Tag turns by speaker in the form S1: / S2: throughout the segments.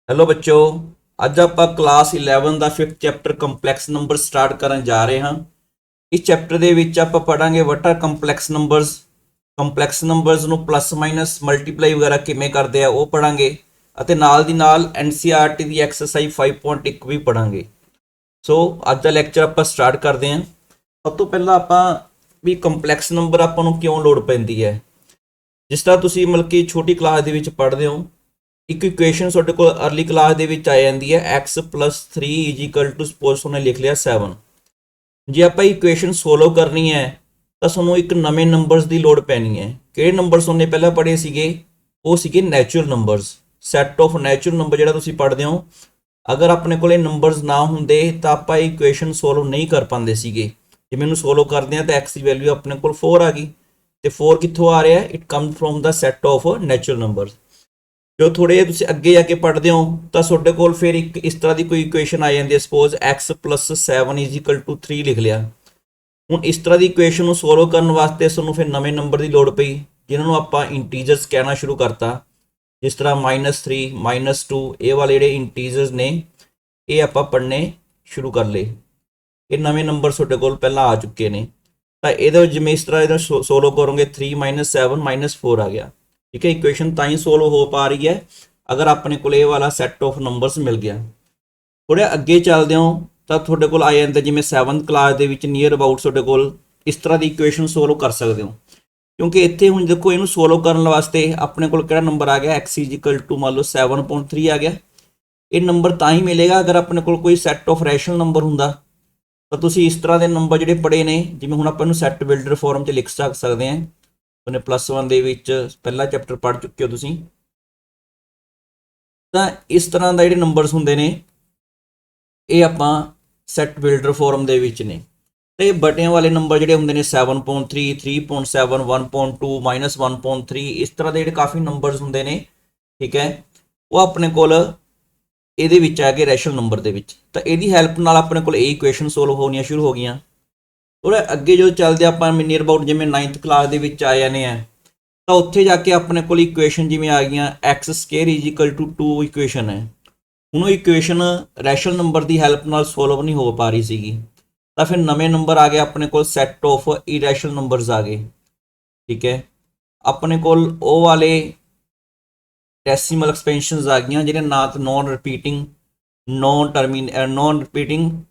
S1: Hello बच्चों। ਅੱਜ ਆਪਾਂ ਕਲਾਸ 11 ਦਾ 5th chapter complex number start ਕਰਨ ਜਾ ਰਹੇ ਹਾਂ। ਇਸ ਚੈਪਟਰ ਦੇ ਵਿੱਚ ਆਪਾਂ ਪੜਾਂਗੇ ਵਾਟ ਆਰ ਕੰਪਲੈਕਸ ਨੰਬਰਸ ਨੂੰ ਪਲੱਸ ਮਾਈਨਸ ਮਲਟੀਪਲਾਈ ਵਗੈਰਾ ਕਿਵੇਂ ਕਰਦੇ ਆ ਉਹ ਪੜਾਂਗੇ ਅਤੇ ਨਾਲ ਦੀ ਨਾਲ ਐਨਸੀਈਆਰਟੀ ਦੀ ਐਕਸਰਸਾਈਜ਼ 5.1 ਵੀ ਪੜਾਂਗੇ। ਸੋ ਅੱਜ ਦਾ ਲੈਕਚਰ ਆਪਾਂ ਸਟਾਰਟ ਕਰਦੇ ਹਾਂ। ਸਭ ਤੋਂ ਪਹਿਲਾਂ ਆਪਾਂ ਵੀ ਕੰਪਲੈਕਸ ਨੰਬਰ ਆਪਾਂ ਨੂੰ ਕਿਉਂ ਲੋੜ ਪੈਂਦੀ ਹੈ। ਜਿਸ ਤਰ੍ਹਾਂ ਤੁਸੀਂ ਮਤਲਬ ਕਿ ਛੋਟੀ ਕਲਾਸ ਦੇ ਵਿੱਚ ਪੜ੍ਹਦੇ ਹੋ, ਇੱਕ ਇਕੁਏਸ਼ਨ ਤੁਹਾਡੇ ਕੋਲ ਅਰਲੀ ਕਲਾਸ ਦੇ ਵਿੱਚ ਆ ਜਾਂਦੀ ਹੈ x + 3 = ਸਪੋਜ਼ ਉਹਨੇ ਲਿਖ ਲਿਆ 7। ਜੇ ਆਪਾਂ ਇਕੁਏਸ਼ਨ ਸੋਲਵ ਕਰਨੀ ਹੈ ਤਾਂ ਸਾਨੂੰ ਇੱਕ ਨਵੇਂ ਨੰਬਰਸ ਦੀ ਲੋੜ ਪੈਣੀ ਹੈ। ਕਿਹੜੇ ਨੰਬਰਸ ਉਹਨੇ ਪਹਿਲਾਂ ਪੜ੍ਹੇ ਸੀਗੇ? ਉਹ ਸੀਗੇ natural numbers. Set of natural number ਜਿਹੜਾ ਤੁਸੀਂ ਪੜ੍ਹਦੇ ਹੋ, ਅਗਰ ਆਪਣੇ ਕੋਲੇ ਨੰਬਰਸ ਨਾ ਹੁੰਦੇ ਤਾਂ ਆਪਾਂ ਇਕੁਏਸ਼ਨ ਸੋਲਵ ਨਹੀਂ ਕਰ ਪਾਉਂਦੇ ਸੀਗੇ। ਜੇ ਮੈਨੂੰ ਸੋਲਵ ਕਰਦੇ ਹਾਂ ਤਾਂ x ਦੀ ਵੈਲਿਊ ਆਪਣੇ ਕੋਲ 4 ਆ ਗਈ, ਤੇ 4 ਕਿੱਥੋਂ ਆ ਰਿਹਾ? It come from the set of natural numbers. ਜੋ ਥੋੜੇ ਜਿਹੇ ਤੁਸੀਂ ਅੱਗੇ ਜਾ ਕੇ ਪੜ੍ਹਦੇ ਹੋ ਤਾਂ ਤੁਹਾਡੇ ਕੋਲ ਫਿਰ ਇੱਕ ਇਸ ਤਰ੍ਹਾਂ ਦੀ ਕੋਈ ਇਕੁਏਸ਼ਨ ਆ ਜਾਂਦੀ ਹੈ। ਸਪੋਜ਼ x + 7 = 3 ਲਿਖ ਲਿਆ। ਹੁਣ ਇਸ ਤਰ੍ਹਾਂ ਦੀ ਇਕੁਏਸ਼ਨ ਨੂੰ ਸੋਲਵ ਕਰਨ ਵਾਸਤੇ ਤੁਹਾਨੂੰ ਫਿਰ ਨਵੇਂ ਨੰਬਰ ਦੀ ਲੋੜ ਪਈ, ਜਿਨ੍ਹਾਂ ਨੂੰ ਆਪਾਂ ਇੰਟੀਜਰਸ ਕਹਿਣਾ ਸ਼ੁਰੂ ਕਰਤਾ। ਜਿਸ ਤਰ੍ਹਾਂ -3 -2 ਇਹ ਵਾਲੇ ਜਿਹੜੇ ਇੰਟੀਜਰਸ ਨੇ ਇਹ ਆਪਾਂ ਪੜ੍ਹਨੇ ਸ਼ੁਰੂ ਕਰ ਲਏ। ਇਹ ਨਵੇਂ ਨੰਬਰ ਤੁਹਾਡੇ ਕੋਲ ਪਹਿਲਾਂ ਆ ਚੁੱਕੇ ਨੇ। ਤਾਂ ਇਹਦੇ ਜਿਵੇਂ ਇਸ ਤਰ੍ਹਾਂ ਇਹਦਾ ਸੋਲਵ ਕਰੋਗੇ 3 - 7 -4 ਆ ਗਿਆ। ਠੀਕ ਹੈ, ਇਕੁਏਸ਼ਨ ਤਾਂ ਹੀ ਸੋਲਵ ਹੋ ਪਾ ਰਹੀ ਹੈ ਅਗਰ ਆਪਣੇ ਕੋਲ ਇਹ ਵਾਲਾ ਸੈੱਟ ਆਫ ਨੰਬਰਸ ਮਿਲ ਗਿਆ। ਥੋੜ੍ਹਾ ਅੱਗੇ ਚੱਲਦੇ ਹੋ ਤਾਂ ਤੁਹਾਡੇ ਕੋਲ ਆ ਜਾਂਦਾ ਜਿਵੇਂ 7th ਕਲਾਸ ਦੇ ਵਿੱਚ ਨੀਅਰ ਅਬਾਊਟ ਤੁਹਾਡੇ ਕੋਲ ਇਸ ਤਰ੍ਹਾਂ ਦੀ ਇਕੁਏਸ਼ਨ ਸੋਲਵ ਕਰ ਸਕਦੇ ਹੋ। ਕਿਉਂਕਿ ਇੱਥੇ ਹੁਣ ਦੇਖੋ ਇਹਨੂੰ ਸੋਲਵ ਕਰਨ ਵਾਸਤੇ ਆਪਣੇ ਕੋਲ ਕਿਹੜਾ ਨੰਬਰ ਆ ਗਿਆ? x = ਮੰਨ ਲਓ 7.3 ਆ ਗਿਆ। ਇਹ ਨੰਬਰ ਤਾਂ ਹੀ ਮਿਲੇਗਾ ਅਗਰ ਆਪਣੇ ਕੋਲ ਕੋਈ ਸੈੱਟ ਆਫ ਰੈਸ਼ਨਲ ਨੰਬਰ ਹੁੰਦਾ। ਤਾਂ ਤੁਸੀਂ ਇਸ ਤਰ੍ਹਾਂ ਦੇ ਨੰਬਰ ਜਿਹੜੇ ਪੜ੍ਹੇ ਨੇ, ਜਿਵੇਂ ਹੁਣ ਆਪਾਂ ਇਹਨੂੰ ਸੈੱਟ ਬਿਲਡਰ ਫਾਰਮ 'ਚ ਲਿਖ ਸਕਦੇ ਹਾਂ। ਉਹਨੇ +1 ਦੇ ਵਿੱਚ ਪਹਿਲਾ ਚੈਪਟਰ ਪੜ੍ਹ ਚੁੱਕੇ ਹੋ ਤੁਸੀਂ। ਤਾਂ ਇਸ ਤਰ੍ਹਾਂ ਦਾ ਜਿਹੜੇ ਨੰਬਰਸ ਹੁੰਦੇ ਨੇ ਇਹ ਆਪਾਂ ਸੈੱਟ ਬਿਲਡਰ ਫਾਰਮ ਦੇ ਵਿੱਚ ਨੇ। ਤੇ ਬਟਿਆਂ ਵਾਲੇ ਨੰਬਰ ਜਿਹੜੇ ਹੁੰਦੇ ਨੇ 7.3 3.7 1.2 -1.3 ਇਸ ਤਰ੍ਹਾਂ ਦੇ ਜਿਹੜੇ ਕਾਫੀ ਨੰਬਰਸ ਹੁੰਦੇ ਨੇ, ਠੀਕ ਹੈ, ਉਹ ਆਪਣੇ ਕੋਲ ਇਹਦੇ ਵਿੱਚ ਆ ਗਏ ਰੈਸ਼ਨਲ ਨੰਬਰ ਦੇ ਵਿੱਚ। ਤਾਂ ਇਹਦੀ ਹੈਲਪ ਨਾਲ ਆਪਣੇ ਕੋਲ ਇਹ ਇਕੁਏਸ਼ਨ ਸੋਲਵ ਹੋਣੀਆਂ ਸ਼ੁਰੂ ਹੋ ਗਈਆਂ। ਥੋੜਾ ਅੱਗੇ ਜਦੋਂ ਚੱਲਦੇ ਆਪਾਂ ਨੀਅਰ ਅਬਾਊਟ ਜਿਵੇਂ 9th ਕਲਾਸ ਦੇ ਵਿੱਚ ਆ ਜਾਂਦੇ ਆ ਤਾਂ ਉੱਥੇ ਜਾ ਕੇ ਆਪਣੇ ਕੋਲ ਇਕੁਏਸ਼ਨ ਜਿਵੇਂ ਆ ਗਈਆਂ x² = 2 ਇਕੁਏਸ਼ਨ ਹੈ। ਹੁਣ ਉਹ ਇਕੁਏਸ਼ਨ ਰੈਸ਼ਨਲ ਨੰਬਰ ਦੀ ਹੈਲਪ ਨਾਲ ਸੋਲਵ ਨਹੀਂ ਹੋ ਪਾ ਰਹੀ ਸੀਗੀ। ਤਾਂ ਫਿਰ ਨਵੇਂ ਨੰਬਰ ਆ ਗਏ ਆਪਣੇ ਕੋਲ ਸੈੱਟ ਆਫ ਇਰੈਸ਼ਨਲ ਨੰਬਰਸ ਆ ਗਏ। ਠੀਕ ਹੈ, ਆਪਣੇ ਕੋਲ ਉਹ ਵਾਲੇ ਡੈਸੀਮਲ ਐਕਸਪੈਂਸ਼ਨਸ ਆ ਗਈਆਂ ਜਿਹੜੇ ਨਾ ਤਾਂ ਨੋਨ ਰਿਪੀਟਿੰਗ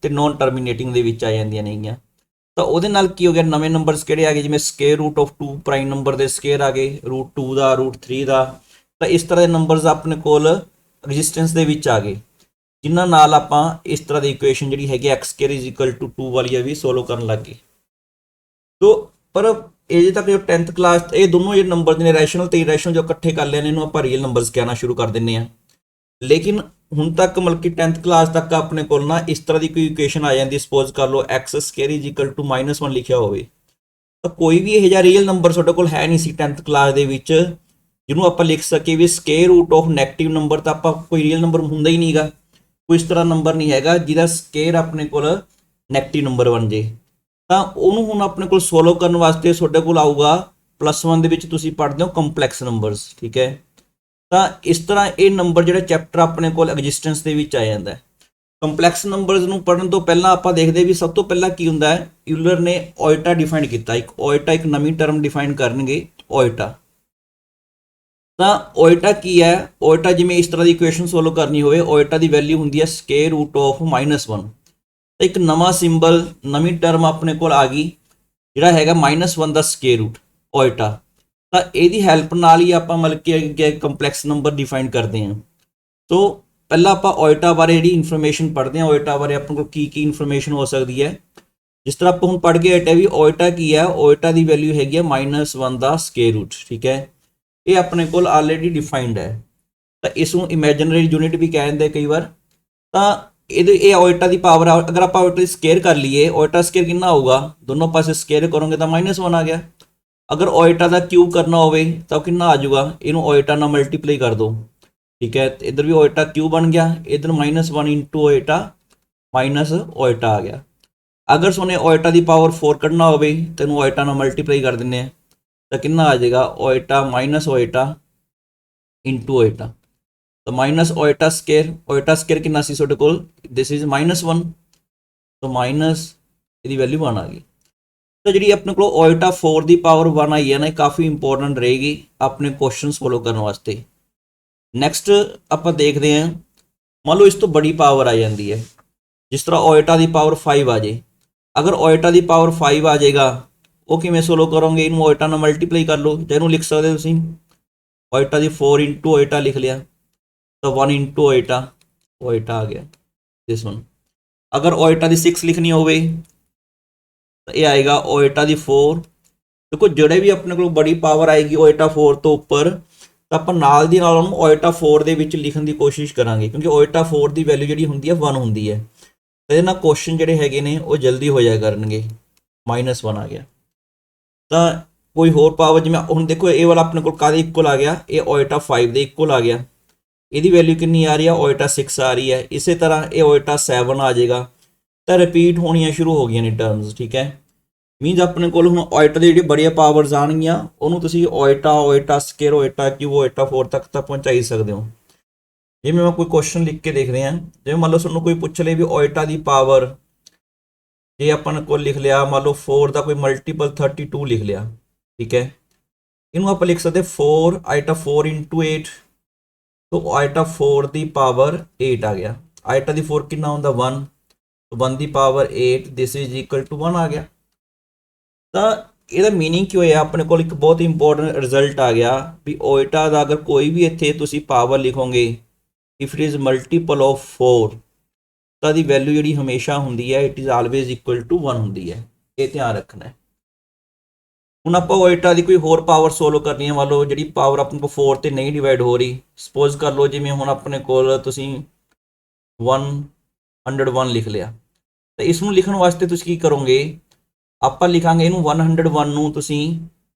S1: ਤੇ ਨੋਨ ਟਰਮੀਨੇਟਿੰਗ ਦੇ ਵਿੱਚ ਆ ਜਾਂਦੀਆਂ ਨੇਗੀਆਂ। ਤਾਂ ਉਹਦੇ ਨਾਲ ਕੀ ਹੋ ਗਿਆ? ਨਵੇਂ ਨੰਬਰਸ ਕਿਹੜੇ ਆ ਗਏ? ਜਿਵੇਂ square root of 2 prime number ਦੇ ਸਕੁਅਰ ਆ ਗਏ, √2 ਦਾ, √3 ਦਾ। ਤਾਂ ਇਸ ਤਰ੍ਹਾਂ ਦੇ ਨੰਬਰਸ ਆਪਣੇ ਕੋਲ ਐਗਜ਼ਿਸਟੈਂਸ ਦੇ ਵਿੱਚ ਆ ਗਏ, ਜਿਨ੍ਹਾਂ ਨਾਲ ਆਪਾਂ ਇਸ ਤਰ੍ਹਾਂ ਦੀ ਇਕੁਏਸ਼ਨ ਜਿਹੜੀ ਹੈਗੀ x² = 2 ਵਾਲੀ ਵੀ ਸੋਲਵ ਕਰਨ ਲੱਗ ਗਏ। ਤੋ ਪਰ ਇਹ ਤੱਕ ਜੋ 10th ਕਲਾਸ ਇਹ ਦੋਨੋਂ ਜਿਹੜੇ ਨੰਬਰ ਨੇ ਰੈਸ਼ਨਲ ਤੇ ਇਰੈਸ਼ਨਲ ਜੋ ਇਕੱਠੇ ਕਰ ਲੈਣੇ ਇਹਨੂੰ ਆਪਾਂ ਰੀਅਲ ਨੰਬਰਸ ਕਹਿਣਾ ਸ਼ੁਰੂ ਕਰ ਦਿੰਦੇ ਆ। ਲੇਕਿਨ ਹੁਣ ਤੱਕ ਮਤਲਬ ਕਿ 10th ਕਲਾਸ ਤੱਕ ਆਪਣੇ ਕੋਲ ਨਾ ਇਸ ਤਰ੍ਹਾਂ ਦੀ ਕੋਈ ਇਕੁਏਸ਼ਨ ਆ ਜਾਂਦੀ, ਸਪੋਜ਼ ਕਰ ਲਓ x² = -1 ਲਿਖਿਆ ਹੋਵੇ, ਤਾਂ ਕੋਈ ਵੀ ਇਹੋ ਜਿਹਾ ਰੀਅਲ ਨੰਬਰ ਤੁਹਾਡੇ ਕੋਲ ਹੈ ਨਹੀਂ ਸੀ 10th ਕਲਾਸ ਦੇ ਵਿੱਚ ਜਿਹਨੂੰ ਆਪਾਂ ਲਿਖ ਸਕੀਏ ਵੀ square root of negative number. ਤਾਂ ਆਪਾਂ ਕੋਈ ਰੀਅਲ ਨੰਬਰ ਹੁੰਦਾ ਹੀ ਨਹੀਂਗਾ, ਕੋਈ ਇਸ ਤਰ੍ਹਾਂ ਨੰਬਰ ਨਹੀਂ ਹੈਗਾ ਜਿਹਦਾ ਸਕੁਅਰ ਆਪਣੇ ਕੋਲ ਨੈਗੇਟਿਵ ਨੰਬਰ ਬਣ ਜੇ। ਤਾਂ ਉਹਨੂੰ ਹੁਣ ਆਪਣੇ ਕੋਲ ਸੋਲਵ ਕਰਨ ਵਾਸਤੇ ਤੁਹਾਡੇ ਕੋਲ ਆਊਗਾ +1 ਦੇ ਵਿੱਚ ਤੁਸੀਂ ਪੜ੍ਹਦੇ ਹੋ ਕੰਪਲੈਕਸ ਨੰਬਰਸ। ਠੀਕ ਹੈ, ਤਾਂ ਇਸ ਤਰ੍ਹਾਂ ਇਹ ਨੰਬਰ ਜਿਹੜਾ ਚੈਪਟਰ ਆਪਣੇ ਕੋਲ ਐਗਜ਼ਿਸਟੈਂਸ ਦੇ ਵਿੱਚ ਆ ਜਾਂਦਾ ਹੈ। ਕੰਪਲੈਕਸ ਨੰਬਰਸ ਨੂੰ ਪੜ੍ਹਨ ਤੋਂ ਪਹਿਲਾਂ ਆਪਾਂ ਦੇਖਦੇ ਵੀ ਸਭ ਤੋਂ ਪਹਿਲਾਂ ਕੀ ਹੁੰਦਾ ਹੈ। ਯੂਲਰ ਨੇ ਓਇਟਾ ਡਿਫਾਈਨ ਕੀਤਾ। ਇੱਕ ਨਵੀਂ ਟਰਮ ਡਿਫਾਈਨ ਕਰਨਗੇ, ਓਇਟਾ। ਤਾਂ ਓਇਟਾ ਕੀ ਹੈ? ਓਇਟਾ ਜਿਵੇਂ ਇਸ ਤਰ੍ਹਾਂ ਦੀ ਇਕੁਏਸ਼ਨ ਸੋਲਵ ਕਰਨੀ ਹੋਵੇ, ਓਇਟਾ ਦੀ ਵੈਲਿਊ ਹੁੰਦੀ ਹੈ ਸਕੁਅਰ ਰੂਟ ਆਫ -1। ਤਾਂ ਇੱਕ ਨਵਾਂ ਸਿੰਬਲ, ਨਵੀਂ ਟਰਮ ਆਪਣੇ ਕੋਲ ਆ ਗਈ ਜਿਹੜਾ ਹੈਗਾ -1 ਦਾ ਸਕੁਅਰ ਰੂਟ, ਓਇਟਾ। ਤਾਂ ਇਹਦੀ ਹੈਲਪ ਨਾਲ ਹੀ ਆਪਾਂ ਮਤਲਬ ਕਿ ਕੰਪਲੈਕਸ ਨੰਬਰ ਡਿਫਾਈਨ ਕਰਦੇ ਹਾਂ। ਸੋ ਪਹਿਲਾਂ ਆਪਾਂ ਓਇਟਾ ਬਾਰੇ ਜਿਹੜੀ ਇਨਫੋਰਮੇਸ਼ਨ ਪੜ੍ਹਦੇ ਹਾਂ, ਓਇਟਾ ਬਾਰੇ ਆਪਣੇ ਕੋਲ ਕੀ ਇਨਫੋਰਮੇਸ਼ਨ ਹੋ ਸਕਦੀ ਹੈ। ਜਿਸ ਤਰ੍ਹਾਂ ਆਪਾਂ ਹੁਣ ਪੜ੍ਹ ਕੇ ਹਟੇ ਵੀ ਓਇਟਾ ਕੀ ਹੈ, ਓਇਟਾ ਦੀ ਵੈਲਿਊ ਹੈਗੀ ਹੈ -1 ਦਾ ਸਕੁਅਰ ਰੂਟ। ਠੀਕ ਹੈ, ਇਹ ਆਪਣੇ ਕੋਲ ਆਲਰੇਡੀ ਡਿਫਾਈਨਡ ਹੈ। ਤਾਂ ਇਸ ਨੂੰ ਇਮੈਜਨਰੀ ਯੂਨਿਟ ਵੀ ਕਹਿ ਦਿੰਦੇ ਕਈ ਵਾਰ। ਤਾਂ ਇਹ ਓਇਟਾ ਦੀ ਪਾਵਰ ਅਗਰ ਆਪਾਂ ਓਇਟਾ ਦੀ ਸਕੁਅਰ ਕਰ ਲਈਏ, ਓਇਟਾ ਸਕੁਅਰ ਕਿੰਨਾ ਆਊਗਾ? ਦੋਨੋਂ ਪਾਸੇ ਸਕੁਅਰ ਕਰੋਗੇ ਤਾਂ -1 ਆ ਗਿਆ। ਅਗਰ ਓਇਟਾ ਦਾ ਕਿਊਬ ਕਰਨਾ ਹੋਵੇ ਤਾਂ ਉਹ ਕਿੰਨਾ ਆ ਜਾਊਗਾ? ਇਹਨੂੰ ਓਇਟਾ ਨਾਲ ਮਲਟੀਪਲਾਈ ਕਰ ਦਿਓ। ਠੀਕ ਹੈ, ਇੱਧਰ ਵੀ ਓਇਟਾ ਕਿਊਬ ਬਣ ਗਿਆ, ਇੱਧਰ -1 * ਓਇਟਾ ਓਇਟਾ ਆ ਗਿਆ। ਅਗਰ ਤੁਹਾਨੂੰ ਓਇਟਾ ਦੀ ਪਾਵਰ 4 ਕੱਢਣਾ ਹੋਵੇ ਤਾਂ ਇਹਨੂੰ ਓਇਟਾ ਨਾਲ ਮਲਟੀਪਲਾਈ ਕਰ ਦਿੰਦੇ ਆ, ਤਾਂ ਕਿੰਨਾ ਆ ਜਾਏਗਾ? ਓਇਟਾ - ਓਇਟਾ * ਓਇਟਾ। ਤਾਂ ਮਾਈਨਸ ਓਇਟਾ ਸਕੇਅਰ ਕਿੰਨਾ ਸੀ ਤੁਹਾਡੇ ਕੋਲ, ਦਿਸ ਇਜ਼ -1, ਤਾਂ ਮਾਈਨਸ ਇਹਦੀ ਵੈਲਿਊ 1 ਆ ਗਈ। ਤਾਂ ਜਿਹੜੀ ਆਪਣੇ ਕੋਲ ਓਇਟਾ 4 ਦੀ ਪਾਵਰ 1 ਆਈ ਹੈ ਨਾ, ਇਹ ਕਾਫੀ ਇੰਪੋਰਟੈਂਟ ਰਹੇਗੀ ਆਪਣੇ ਕੁਐਸਚਨਸ ਫੋਲੋ ਕਰਨ ਵਾਸਤੇ। ਨੈਕਸਟ ਆਪਾਂ ਦੇਖਦੇ ਹਾਂ, ਮੰਨ ਲਓ ਇਸ ਤੋਂ ਬੜੀ ਪਾਵਰ ਆ ਜਾਂਦੀ ਹੈ, ਜਿਸ ਤਰ੍ਹਾਂ ਓਇਟਾ ਦੀ ਪਾਵਰ 5 ਆ ਜੇ। ਅਗਰ ਓਇਟਾ ਦੀ ਪਾਵਰ 5 ਆ ਜਾਏਗਾ, ਉਹ ਕਿਵੇਂ ਸੋਲੋ ਕਰੋਗੇ, ਇਹਨੂੰ ਓਇਟਾ ਨਾਲ ਮਲਟੀਪਲਾਈ ਕਰ ਲਓ, ਜਾਂ ਇਹਨੂੰ ਲਿਖ ਸਕਦੇ ਹੋ ਤੁਸੀਂ ਓਇਟਾ ਦੀ 4 ਇੰਟੂ ਓਇਟਾ ਲਿਖ ਲਿਆ, ਤਾਂ 1 ਇੰਟੂ ਓਇਟਾ ਆ ਗਿਆ ਦਿਸ ਵਨ। ਅਗਰ ਓਇਟਾ ਦੀ 6 ਲਿਖਣੀ ਹੋਵੇ ਤਾਂ ਇਹ ਆਏਗਾ ਓਇਟਾ ਦੀ 4। ਦੇਖੋ ਜਿਹੜੇ ਵੀ ਆਪਣੇ ਕੋਲ ਬੜੀ ਪਾਵਰ ਆਏਗੀ ਓਇਟਾ 4 ਤੋਂ ਉੱਪਰ, ਤਾਂ ਆਪਾਂ ਨਾਲ ਦੀ ਨਾਲ ਉਹਨੂੰ ਓਇਟਾ 4 ਦੇ ਵਿੱਚ ਲਿਖਣ ਦੀ ਕੋਸ਼ਿਸ਼ ਕਰਾਂਗੇ, ਕਿਉਂਕਿ ਓਇਟਾ 4 ਦੀ ਵੈਲਿਊ ਜਿਹੜੀ ਹੁੰਦੀ ਹੈ 1 ਹੁੰਦੀ ਹੈ। ਇਹਦੇ ਨਾਲ ਕੁਐਸਚਨ ਜਿਹੜੇ ਹੈਗੇ ਨੇ ਉਹ ਜਲਦੀ ਹੋ ਜਾਇਆ ਕਰਨਗੇ। -1 ਆ ਗਿਆ। ਤਾਂ ਕੋਈ ਹੋਰ ਪਾਵਰ ਜਿਵੇਂ ਹੁਣ ਦੇਖੋ ਇਹ ਵਾਲਾ ਆਪਣੇ ਕੋਲ ਕਾਹਦੇ ਇਕੁਅਲ ਆ ਗਿਆ, ਇਹ ਓਇਟਾ 5 ਦੇ ਇਕੁਅਲ ਆ ਗਿਆ। ਇਹਦੀ ਵੈਲਿਊ ਕਿੰਨੀ ਆ ਰਹੀ ਆ, ਓਇਟਾ 6 ਆ ਰਹੀ ਹੈ। ਇਸੇ ਤਰ੍ਹਾਂ ਇਹ ਓਇਟਾ 7 ਆ ਜਾਏਗਾ। ਤਾਂ ਰਿਪੀਟ ਹੋਣੀਆਂ ਸ਼ੁਰੂ ਹੋ ਗਈਆਂ ਨੇ ਟਰਮਸ, ਠੀਕ ਹੈ। ਮੀਨਸ ਆਪਣੇ ਕੋਲ ਹੁਣ ਓਇਟਾ ਦੀ ਜਿਹੜੀ ਬੜੀਆਂ ਪਾਵਰਸ ਆਉਣਗੀਆਂ, ਉਹਨੂੰ ਤੁਸੀਂ ਓਇਟਾ ਸਕੇਅਰ, ਓਇਟਾ ਕਿਊਬ, ਓਇਟਾ 4 ਤੱਕ ਤਾਂ ਪਹੁੰਚਾਈ ਸਕਦੇ ਹੋ। ਜਿਵੇਂ ਮੈਂ ਕੋਈ ਕੁਐਸਚਨ ਲਿਖ ਕੇ ਦੇਖਦੇ ਹਾਂ, ਜਿਵੇਂ ਮੰਨ ਲਓ ਤੁਹਾਨੂੰ ਕੋਈ ਪੁੱਛ ਲੇ ਵੀ ਓਇਟਾ ਦੀ ਪਾਵਰ, ਜੇ ਆਪਾਂ ਨੇ ਕੋਲ ਲਿਖ ਲਿਆ ਮੰਨ ਲਓ 4 ਦਾ ਕੋਈ ਮਲਟੀਪਲ 32 ਲਿਖ ਲਿਆ, ਠੀਕ ਹੈ। ਇਹਨੂੰ ਆਪਾਂ ਲਿਖ ਸਕਦੇ 4 ਆਈਟਾ 4 ਇੰਟੂ 8, ਤਾਂ ਆਈਟਾ 4 ਦੀ ਪਾਵਰ 8 ਆ ਗਿਆ। ਆਈਟਾ ਦੀ 4 ਕਿੰਨਾ ਹੁੰਦਾ 1, ਤਾਂ 1 ਦੀ power 8 this is equal to 1 ਆ ਗਿਆ। ਤਾਂ ਇਹਦਾ ਮੀਨਿੰਗ ਕੀ ਹੋਇਆ, ਆਪਣੇ ਕੋਲ ਇੱਕ ਬਹੁਤ ਇੰਪੋਰਟੈਂਟ ਰਿਜ਼ਲਟ ਆ ਗਿਆ ਵੀ ਓਇਟਾ ਦਾ ਅਗਰ ਕੋਈ ਵੀ ਇੱਥੇ ਤੁਸੀਂ ਪਾਵਰ ਲਿਖੋਗੇ, if it is multiple of 4, ਤਾਂ ਦੀ ਵੈਲਿਊ ਜਿਹੜੀ ਹਮੇਸ਼ਾ ਹੁੰਦੀ ਹੈ it is always equal to 1 ਹੁੰਦੀ ਹੈ। ਇਹ ਧਿਆਨ ਰੱਖਣਾ ਹੈ। ਹੁਣ ਆਪਾਂ ਓਇਟਾ ਦੀ ਕੋਈ ਹੋਰ ਪਾਵਰ ਸੋਲਵ ਕਰਨੀ ਹੈ, ਮੰਨ ਲਓ ਜਿਹੜੀ ਪਾਵਰ ਆਪਣੇ ਕੋਲ 4 ਤੇ ਨਹੀਂ ਡਿਵਾਈਡ ਹੋ ਰਹੀ। ਸਪੋਜ਼ ਕਰ ਲਓ ਜਿਵੇਂ ਹੁਣ ਆਪਣੇ ਕੋਲ ਤੁਸੀਂ 101 ਲਿਖ ਲਿਆ, ਤਾਂ ਇਸ ਨੂੰ ਲਿਖਣ ਵਾਸਤੇ ਤੁਸੀਂ ਕੀ ਕਰੋਗੇ, ਆਪਾਂ ਲਿਖਾਂਗੇ ਇਹਨੂੰ 101 ਨੂੰ ਤੁਸੀਂ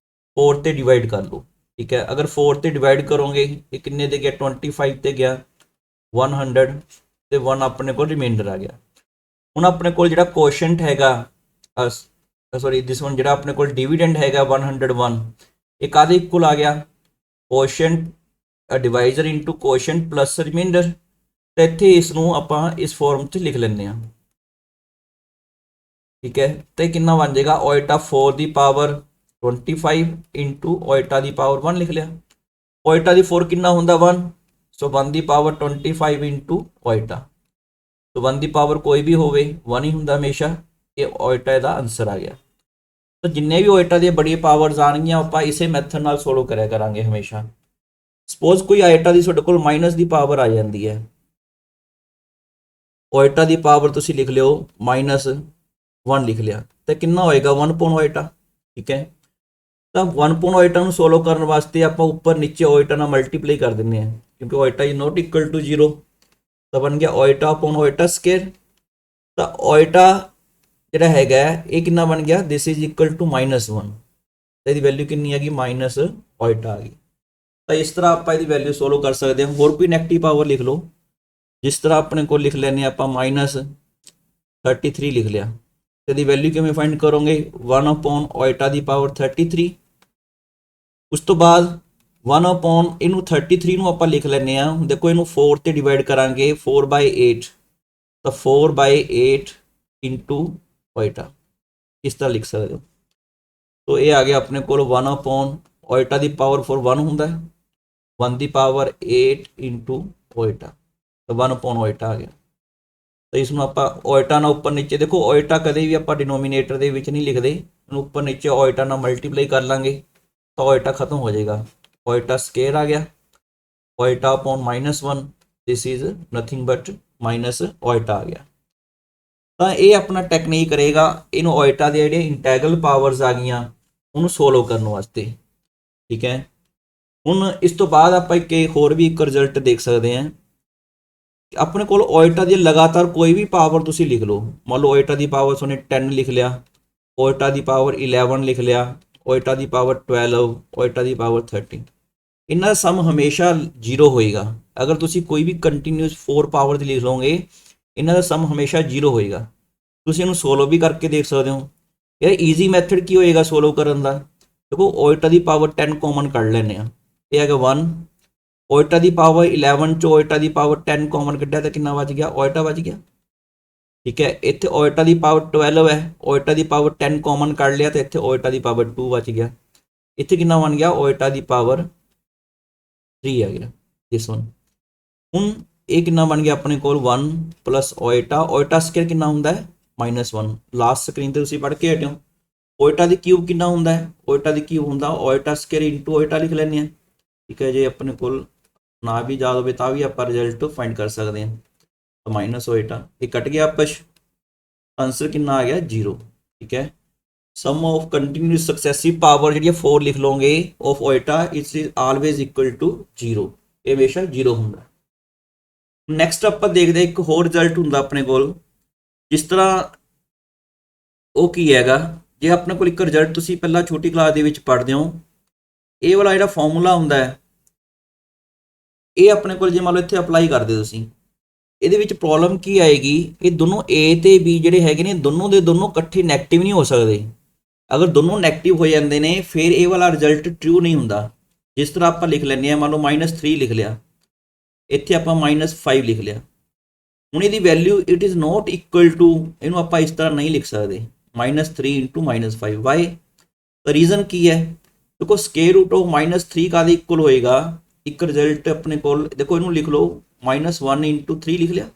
S1: 4 ਤੇ ਡਿਵਾਈਡ ਕਰ ਲਓ, ਠੀਕ ਹੈ। ਅਗਰ 4 ਤੇ ਡਿਵਾਈਡ ਕਰੋਗੇ ਇਹ ਕਿੰਨੇ ਤੇ ਗਿਆ, 25 ਤੇ ਗਿਆ, 100 ਤੇ 1 ਆਪਣੇ ਕੋਲ ਰਿਮਾਈਂਡਰ ਆ ਗਿਆ। ਹੁਣ ਆਪਣੇ ਕੋਲ ਜਿਹੜਾ ਕੋਸ਼ੈਂਟ ਹੈਗਾ, ਸੌਰੀ ਦਿਸ ਵਨ, ਜਿਹੜਾ ਆਪਣੇ ਕੋਲ ਡਿਵੀਡੈਂਡ ਹੈਗਾ 101, ਇਹ ਕਾਹਦੇ ਇਕੁਅਲ ਆ ਗਿਆ, quotient divisor into quotient plus remainder. ਤੇ ਇੱਥੇ ਇਸ ਨੂੰ ਆਪਾਂ ਇਸ ਫਾਰਮ 'ਚ ਲਿਖ ਲੈਂਦੇ ਹਾਂ, ਠੀਕ ਹੈ। ਤੇ ਕਿੰਨਾ ਬਣ ਜਾਏਗਾ, ਓਇਟਾ 4 ਦੀ ਪਾਵਰ 25 ਇੰਟੂ ਓਇਟਾ ਦੀ ਪਾਵਰ 1 ਲਿਖ ਲਿਆ। ਓਇਟਾ ਦੀ 4 ਕਿੰਨਾ ਹੁੰਦਾ 1, ਸੋ 1 ਦੀ ਪਾਵਰ 25 ਇੰਟੂ ਓਇਟਾ, ਸੋ 1 ਦੀ ਪਾਵਰ ਕੋਈ ਵੀ ਹੋਵੇ 1 ਹੀ ਹੁੰਦਾ ਹਮੇਸ਼ਾ। ਇਹ ਓਇਟਾ ਦਾ ਆਨਸਰ ਆ ਗਿਆ। ਤਾਂ ਜਿੰਨੇ ਵੀ ਓਇਟਾ ਦੀਆਂ ਬੜੀਆਂ ਪਾਵਰਸ ਆਉਣਗੀਆਂ ਆਪਾਂ ਇਸੇ ਮੈਥਡ ਨਾਲ ਸੋਲਵ ਕਰਿਆ ਕਰਾਂਗੇ ਹਮੇਸ਼ਾ। ਸਪੋਜ਼ ਕੋਈ ਆਇਟਾ ਦੀ ਤੁਹਾਡੇ ਕੋਲ ਮਾਈਨਸ ਦੀ ਪਾਵਰ ਆ ਜਾਂਦੀ ਹੈ, ਓਇਟਾ ਦੀ ਪਾਵਰ ਤੁਸੀਂ ਲਿਖ ਲਿਓ -1 ਲਿਖ ਲਿਆ, ਤਾਂ ਕਿੰਨਾ ਹੋਏਗਾ 1 ਪੌਨ ਓਇਟਾ, ਠੀਕ ਹੈ। ਤਾਂ 1 ਪੌਨ ਓਇਟਾ ਨੂੰ ਸੋਲਵ ਕਰਨ ਵਾਸਤੇ ਆਪਾਂ ਉੱਪਰ ਨੀਚੇ ਓਇਟਾ ਨਾਲ ਮਲਟੀਪਲਾਈ ਕਰ ਦਿੰਦੇ ਹਾਂ, ਕਿਉਂਕਿ ਓਇਟਾ ਇਜ਼ ਨੋਟ ਇਕੁਅਲ ਟੂ 0, ਤਾਂ ਬਣ ਗਿਆ ਓਇਟਾ ਪੌਨ ਓਇਟਾ ਸਕੇਅਰ। ਤਾਂ ਓਇਟਾ ਜਿਹੜਾ ਹੈਗਾ ਇਹ ਕਿੰਨਾ ਬਣ ਗਿਆ, ਦਿਸ ਇਜ਼ ਇਕੁਅਲ ਟੂ -1, ਤਾਂ ਇਹਦੀ ਵੈਲਿਊ ਕਿੰਨੀ ਹੈਗੀ, ਮਾਈਨਸ ਓਇਟਾ ਆ ਗਈ। ਤਾਂ ਇਸ ਤਰ੍ਹਾਂ ਆਪਾਂ ਇਹਦੀ ਵੈਲਿਊ ਸੋਲਵ ਕਰ ਸਕਦੇ ਹਾਂ। ਹੋਰ ਕੋਈ ਨੈਗੇਟਿਵ ਪਾਵਰ ਲਿਖ ਲਓ, ਜਿਸ ਤਰ੍ਹਾਂ ਆਪਣੇ ਕੋਲ ਲਿਖ ਲੈਂਦੇ ਹਾਂ ਆਪਾਂ -33 ਲਿਖ ਲਿਆ, ਤੇ ਦੀ ਵੈਲਿਊ ਕਿਵੇਂ ਫਾਈਂਡ ਕਰੋਗੇ, 1 ਅਪੋਨ ਓਇਟਾ ਦੀ ਪਾਵਰ 33। ਉਸ ਤੋਂ ਬਾਅਦ 1 ਅਪੋਨ ਇਹਨੂੰ 33 ਨੂੰ ਆਪਾਂ ਲਿਖ ਲੈਂਦੇ ਹਾਂ, ਦੇਖੋ ਇਹਨੂੰ 4 ਤੇ ਡਿਵਾਈਡ ਕਰਾਂਗੇ 4/8, ਤਾਂ 4/8 ਇੰਟੂ ਓਇਟਾ, ਇਸ ਤਰ੍ਹਾਂ ਲਿਖ ਸਕਦੇ ਹੋ। ਤੋ ਇਹ ਆ ਗਿਆ ਆਪਣੇ ਕੋਲ 1 ਅਪੋਨ ਓਇਟਾ ਦੀ ਪਾਵਰ 4 1 ਹੁੰਦਾ, 1 ਦੀ ਪਾਵਰ 8 ਇੰਟੂ ਓਇਟਾ, ਤਾਂ 1 ਅਪੋਨ ਓਇਟਾ ਆ ਗਿਆ। ਤਾਂ ਇਸ ਨੂੰ ਆਪਾਂ ਓਇਟਾ ਨਾਲ ਉੱਪਰ ਨੀਚੇ, ਦੇਖੋ ਓਇਟਾ ਕਦੇ ਵੀ ਆਪਾਂ ਡਿਨੋਮੀਨੇਟਰ ਦੇ ਵਿੱਚ ਨਹੀਂ ਲਿਖਦੇ, ਇਹਨੂੰ ਉੱਪਰ ਨੀਚੇ ਓਇਟਾ ਨਾਲ ਮਲਟੀਪਲਾਈ ਕਰ ਲਾਂਗੇ ਤਾਂ ਓਇਟਾ ਖਤਮ ਹੋ ਜਾਏਗਾ। ਓਇਟਾ ਸਕੇਅਰ ਆ ਗਿਆ, iota upon -1, this is nothing but minus iota ਆ ਗਿਆ। ਤਾਂ ਇਹ ਆਪਣਾ ਟੈਕਨੀਕ ਰਹੇਗਾ ਇਹਨੂੰ ਓਇਟਾ ਦੇ ਜਿਹੜੇ ਇੰਟੈਗਰਲ ਪਾਵਰਸ ਆ ਗਈਆਂ ਉਹਨੂੰ ਸੋਲਵ ਕਰਨ ਵਾਸਤੇ, ਠੀਕ ਹੈ। ਹੁਣ ਇਸ ਤੋਂ ਬਾਅਦ ਆਪਾਂ ਇੱਕ ਹੋਰ ਵੀ ਇੱਕ ਰਿਜ਼ਲਟ ਦੇਖ ਸਕਦੇ ਹਾਂ, ਆਪਣੇ ਕੋਲ ਓਇਟਾ ਦੀ ਲਗਾਤਾਰ ਕੋਈ ਵੀ ਪਾਵਰ ਤੁਸੀਂ ਲਿਖ ਲਓ, ਮੰਨ ਲਓ ਓਇਟਾ ਦੀ ਪਾਵਰ ਤੁਹਾਨੂੰ 10 ਲਿਖ ਲਿਆ, ਓਇਟਾ ਦੀ ਪਾਵਰ 11 ਲਿਖ ਲਿਆ, ਓਇਟਾ ਦੀ ਪਾਵਰ 12, ਓਇਟਾ ਦੀ ਪਾਵਰ 13, ਇਹਨਾਂ ਦਾ ਸਮ ਹਮੇਸ਼ਾ 0 ਹੋਏਗਾ। ਅਗਰ ਤੁਸੀਂ ਕੋਈ ਵੀ ਕੰਟੀਨਿਊਸ 4 ਪਾਵਰ ਦੀ ਲਿਖ ਲਓਗੇ ਇਹਨਾਂ ਦਾ ਸਮ ਹਮੇਸ਼ਾ 0 ਹੋਏਗਾ। ਤੁਸੀਂ ਇਹਨੂੰ ਸੋਲਵ ਵੀ ਕਰਕੇ ਦੇਖ ਸਕਦੇ ਹੋ। ਇਹ ਈਜ਼ੀ ਮੈਥਡ ਕੀ ਹੋਏਗਾ ਸੋਲਵ ਕਰਨ ਦਾ, ਦੇਖੋ ਓਇਟਾ ਦੀ ਪਾਵਰ 10 ਕਾਮਨ ਕੱਢ ਲੈਂਦੇ ਆ, ਇਹ ਹੈਗਾ 1, ओएटा की पावर 11 चो ओएटा की पावर 10 कॉमन कढ़िया तो कितना बच गया, ओएटा बच गया। ठीक है, इतने ओएटा की पावर 12 है, ओएटा की पावर 10 कॉमन कढ़ लिया तो इतने ओएटा की पावर 2 बच गया। इतने कितना बन गया, ओएटा की पावर 3 आ गया दिस वन। हुण ये कितना बन गया अपने को 1 प्लस ओएटा, ओएटा स्केयर कितना हुंदा है -1। लास्ट स्क्रीन ते तुसीं पढ़ के हटे हो। ओएटा दी क्यूब कितना हुंदा है, ओएटा दी क्यूब हुंदा ओएटा स्केयर इंटू ओएटा लिख लैंदे हैं। ठीक है, जे अपने को ना भी याद होवे तां भी आपां रिजल्ट फाइंड कर सकते हैं। तो माइनस ओएटा ये कट गया आपस, आंसर कितना आ गया 0। ठीक है, sum of continuous successive power जी 4 लिख लोगे of iota it's is always equal to 0, ये हमेशा 0 हुंदा। नैक्सट आपां देखते एक होर रिजल्ट हुंदा अपने कोल, जिस तरह वो की हैगा, जे अपने कोल एक रिजल्ट तुसीं पहला छोटी क्लास दे विच पढ़दे हो, ये वाला जिहड़ा फॉर्मूला हुंदा है ये अपने कोल जे मान लो इत्थे अप्लाई करदे तुसीं, ਇਹਦੇ ਵਿੱਚ ਪ੍ਰੋਬਲਮ ਕੀ ਆਏਗੀ, ਇਹ ਦੋਨੋਂ A ਤੇ B ਜਿਹੜੇ ਹੈਗੇ ਨੇ ਦੋਨੋਂ ਦੇ ਦੋਨੋਂ ਇਕੱਠੇ ਨੈਗੇਟਿਵ ਨਹੀਂ ਹੋ ਸਕਦੇ। ਅਗਰ ਦੋਨੋਂ ਨੈਗੇਟਿਵ ਹੋ ਜਾਂਦੇ ਨੇ ਫਿਰ ਇਹ ਵਾਲਾ ਰਿਜ਼ਲਟ ਟਰੂ ਨਹੀਂ ਹੁੰਦਾ। ਜਿਸ ਤਰ੍ਹਾਂ ਆਪਾਂ ਲਿਖ ਲੈਂਦੇ ਆ, ਮੰਨ ਲਓ -3 ਲਿਖ ਲਿਆ, ਇੱਥੇ ਆਪਾਂ -5 ਲਿਖ ਲਿਆ। ਹੁਣ ਇਹਦੀ value it is not equal to, ਇਹਨੂੰ ਆਪਾਂ ਇਸ ਤਰ੍ਹਾਂ ਨਹੀਂ ਲਿਖ ਸਕਦੇ -3 × -5। ਵਾਈ ਤਾਂ ਰੀਜ਼ਨ ਕੀ ਹੈ, ਦੇਖੋ ਸਕੁਅਰ ਰੂਟ ਆਫ -3 ਕਾਹਦੇ ਇਕੁਅਲ ਹੋਏਗਾ, ਇੱਕ ਰਿਜ਼ਲਟ ਆਪਣੇ ਕੋਲ ਦੇਖੋ ਇਹਨੂੰ ਲਿਖ ਲਓ -1 × 3 ਲਿਖ ਲਿਆ।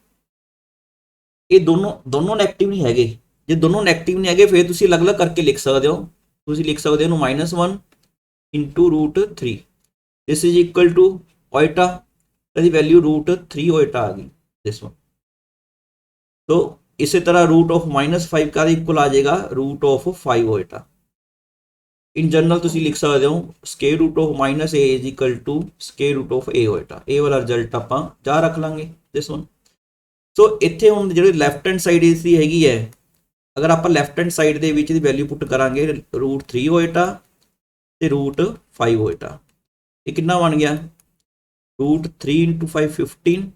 S1: ਇਹ ਦੋਨੋਂ ਨੈਗੇਟਿਵ ਨਹੀਂ ਹੈਗੇ, ਜੇ ਦੋਨੋਂ ਨੈਗੇਟਿਵ ਨਹੀਂ ਹੈਗੇ ਫਿਰ ਤੁਸੀਂ ਅਲੱਗ-ਅਲੱਗ ਕਰਕੇ ਲਿਖ ਸਕਦੇ ਹੋ। ਤੁਸੀਂ ਲਿਖ ਸਕਦੇ ਹੋ ਇਹਨੂੰ -1 × √3 ਦਿਸ ਇਜ਼ ਇਕੁਅਲ ਟੂ ओएटा, ਇਹਦੀ ਵੈਲਿਊ √3 ओएटा आ गई दिस वन। तो इसी तरह रूट ऑफ -5 का इक्वल आ जाएगा √5 ओएटा। इन जनरल तुम लिख सकते हो square root of -a is equal to square root of a iota. A वाला रिजल्ट आप जा रख लांगे दिस वन। सो इत्थे हुण जिहड़ी लैफ्ट हैंड साइड इसकी हैगी है, अगर आप लैफ्ट हैंड साइड दे विच दी वैल्यू पुट करांगे √3 ओएटा ते √5 ओएटा, ये कितना बन गया √3 × 5 15